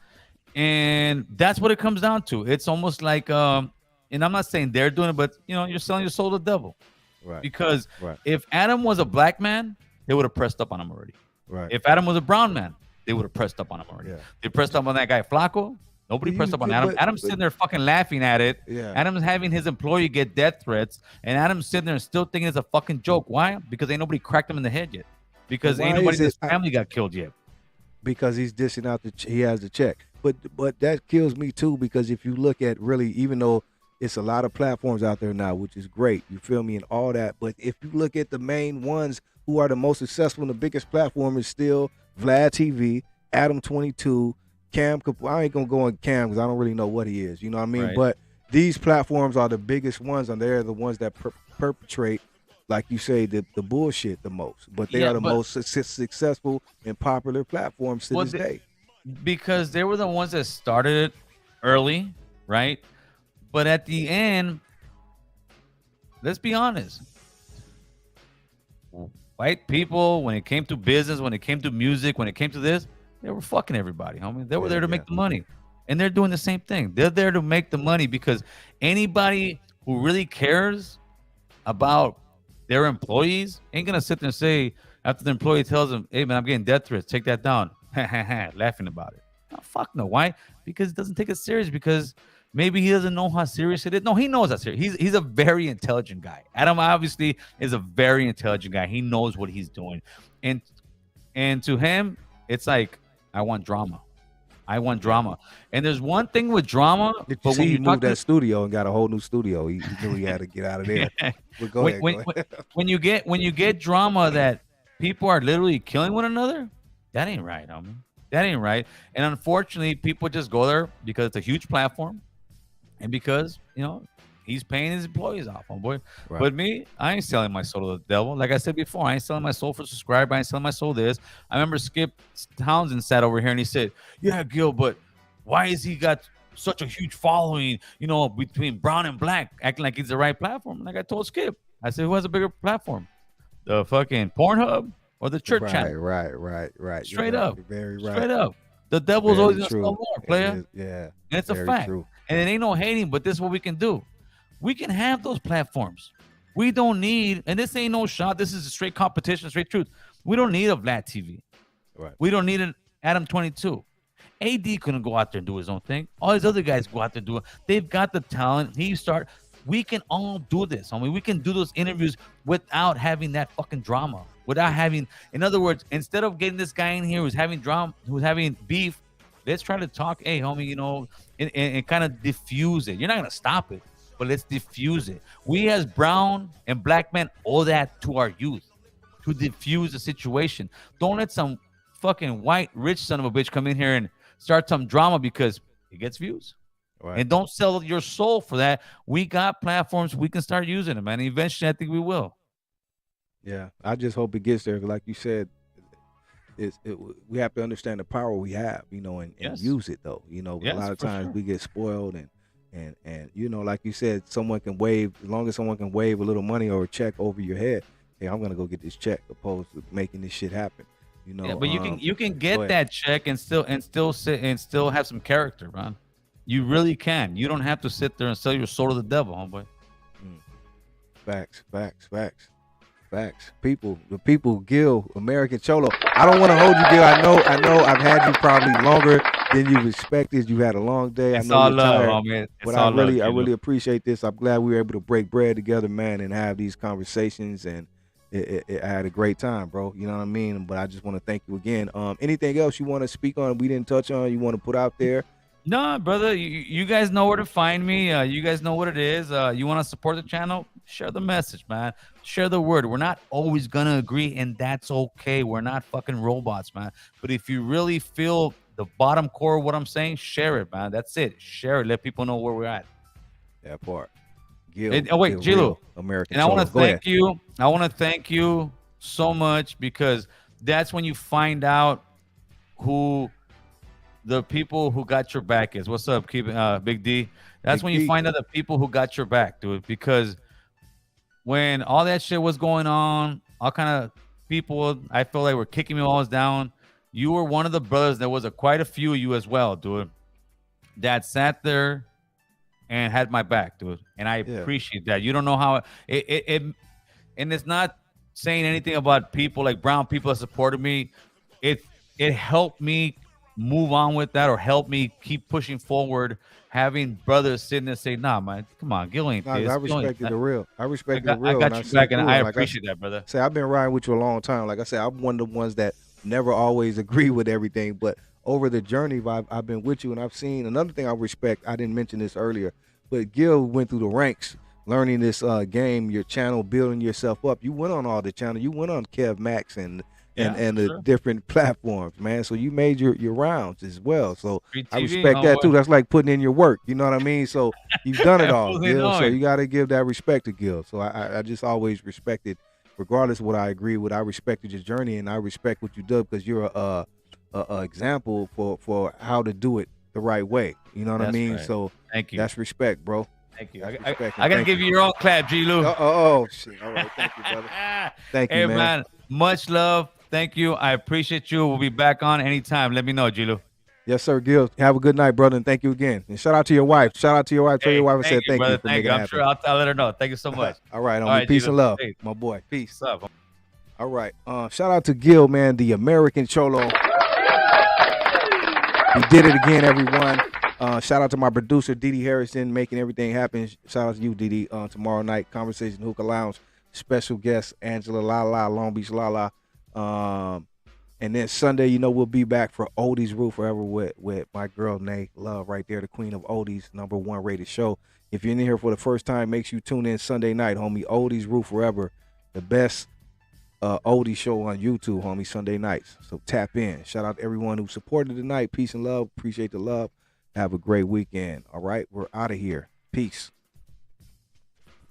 And that's what it comes down to. It's almost like, and I'm not saying they're doing it, but you're selling your soul to the devil. Right. Because right. if Adam was a black man, they would have pressed up on him already. Right. If Adam was a brown man, they would have pressed up on him already. Yeah. They pressed up on that guy Flacco. Nobody pressed up on Adam. Adam's sitting there fucking laughing at it. Yeah. Adam's having his employee get death threats, and Adam's sitting there and still thinking it's a fucking joke. Why? Because ain't nobody cracked him in the head yet. Because ain't nobody in his family got killed yet. Because he's dishing out he has the check. But that kills me too, because if you look at really, even though it's a lot of platforms out there now, which is great, you feel me, and all that, but if you look at the main ones who are the most successful and the biggest platform is still Vlad TV, Adam 22, Cam. I ain't gonna go on Cam because I don't really know what he is. You know what I mean? Right. But these platforms are the biggest ones, and they're the ones that perpetrate, like you say, the bullshit the most. But they are the most successful and popular platforms to this day. Because they were the ones that started it early, right? But at the end, let's be honest. White people, when it came to business, when it came to music, when it came to this, they were fucking everybody, homie. They were there to make the money. And they're doing the same thing. They're there to make the money, because anybody who really cares about their employees ain't going to sit there and say, after the employee tells them, hey, man, I'm getting death threats, take that down. Laughing about it. No, fuck no. Why? Because it doesn't take it serious, because maybe he doesn't know how serious it is. No, he knows how serious. He's a very intelligent guy. Adam obviously is a very intelligent guy. He knows what he's doing. And to him, it's like, I want drama. I want drama. And there's one thing with drama. Did you see he moved that studio and got a whole new studio? He knew he had to get out of there. But go ahead. When you get drama that people are literally killing one another, that ain't right, homie. That ain't right. And unfortunately, people just go there because it's a huge platform, and because he's paying his employees off, homeboy. Right. But me, I ain't selling my soul to the devil. Like I said before, I ain't selling my soul for subscriber. I ain't selling my soul this. I remember Skip Townsend sat over here and he said, "Yeah, Gil, but why is he got such a huge following? Between brown and black, acting like he's the right platform." Like I told Skip, I said, "Who has a bigger platform, the fucking Pornhub or the church channel?" Right. Straight up. Very right. Straight up. The devil's always gonna sell more, player. Yeah. And it's a fact. True. And it ain't no hating, but this is what we can do. We can have those platforms. We don't need, and this ain't no shot. This is a straight competition, straight truth. We don't need a Vlad TV. Right. We don't need an Adam 22. AD couldn't go out there and do his own thing. All these other guys go out there and do it. They've got the talent. We can all do this. I mean, we can do those interviews without having that fucking drama. Without having, in other words, instead of getting this guy in here who's having drama, who's having beef, let's try to talk, hey, homie, and kind of diffuse it. You're not going to stop it, but let's diffuse it. We as brown and black men owe that to our youth, to diffuse the situation. Don't let some fucking white rich son of a bitch come in here and start some drama because it gets views. Right. And don't sell your soul for that. We got platforms. We can start using them, man. Eventually, I think we will. Yeah, I just hope it gets there. Like you said, we have to understand the power we have, and Yes. use it though. Yes, a lot of times sure. we get spoiled and like you said, someone can wave, as long as someone can wave a little money or a check over your head. Hey, I'm gonna go get this check, opposed to making this shit happen. Yeah, but you can get that check and still sit and still have some character, man. You really can. You don't have to sit there and sell your soul to the devil, homeboy. Facts. The people, Gil, American Cholo. I don't want to hold you, Gil. I know I've had you probably longer than you expected. You had a long day. It's I know all you're love, tired, homie. But I really appreciate this. I'm glad we were able to break bread together, man, and have these conversations. And I had a great time, bro. You know what I mean? But I just want to thank you again. Anything else you want to speak on we didn't touch on, you want to put out there? No, brother, you guys know where to find me. You guys know what it is. You want to support the channel? Share the message, man. Share the word. We're not always going to agree, and that's okay. We're not fucking robots, man. But if you really feel the bottom core of what I'm saying, share it, man. That's it. Share it. Let people know where we're at. That part. Gil, G-Lew. American And I want to thank ahead. you. I want to thank you so much, because that's when you find out who the people who got your back is. What's up, Big D? That's when you find out the people who got your back, dude. Because when all that shit was going on, all kind of people, I feel like were kicking me walls down. You were one of the brothers. There was quite a few of you as well, dude. that sat there and had my back, dude. And I appreciate that. You don't know how it and it's not saying anything about people like brown people that supported me. It helped me move on with that, or help me keep pushing forward. Having brothers sitting there say, "Nah, man, come on, Gil ain't this." I respect the real. I respect the real. I got you back, and I appreciate that, brother. Say, I've been riding with you a long time. Like I said, I'm one of the ones that never always agree with everything, but over the journey, I've been with you, and I've seen another thing I respect. I didn't mention this earlier, but Gil went through the ranks, learning this game, your channel, building yourself up. You went on all the channel. You went on Kev Max and the different platforms, man. So you made your rounds as well. So I respect that too. That's like putting in your work. You know what I mean? So you've done it all, Gil. So you got to give that respect to Gil. So I just always respected, regardless of what I agree with, I respected your journey, and I respect what you do, because you're a example for how to do it the right way. You know what I mean? Right. So thank you. That's respect, bro. Thank you. I gotta give you your own clap, G-Lew. Oh shit. All right. Thank you, brother. Thank you, man. Much love. Thank you. I appreciate you. We'll be back on anytime. Let me know, G-Lew. Yes, sir, Gil. Have a good night, brother, and thank you again. And shout out to your wife. Tell your wife I said thank you for making it happen. I'm sure I'll let her know. Thank you so much. All right, peace and love, my boy. Peace. What's up? All right. Shout out to Gil, man, the American Cholo. He did it again, everyone. Shout out to my producer, DD Hairston, making everything happen. Shout out to you, DD. Tomorrow night, Conversation Hookah Lounge. Special guest, Angela Lala, Long Beach Lala. And then Sunday, we'll be back for Oldies Rule Forever with my girl, Nay Love, right there, the queen of Oldies, #1 rated show. If you're in here for the first time, make sure you tune in Sunday night, homie. Oldies Rule Forever, the best oldie show on YouTube, homie, Sunday nights. So tap in. Shout out to everyone who supported tonight. Peace and love. Appreciate the love. Have a great weekend. All right, we're out of here. Peace.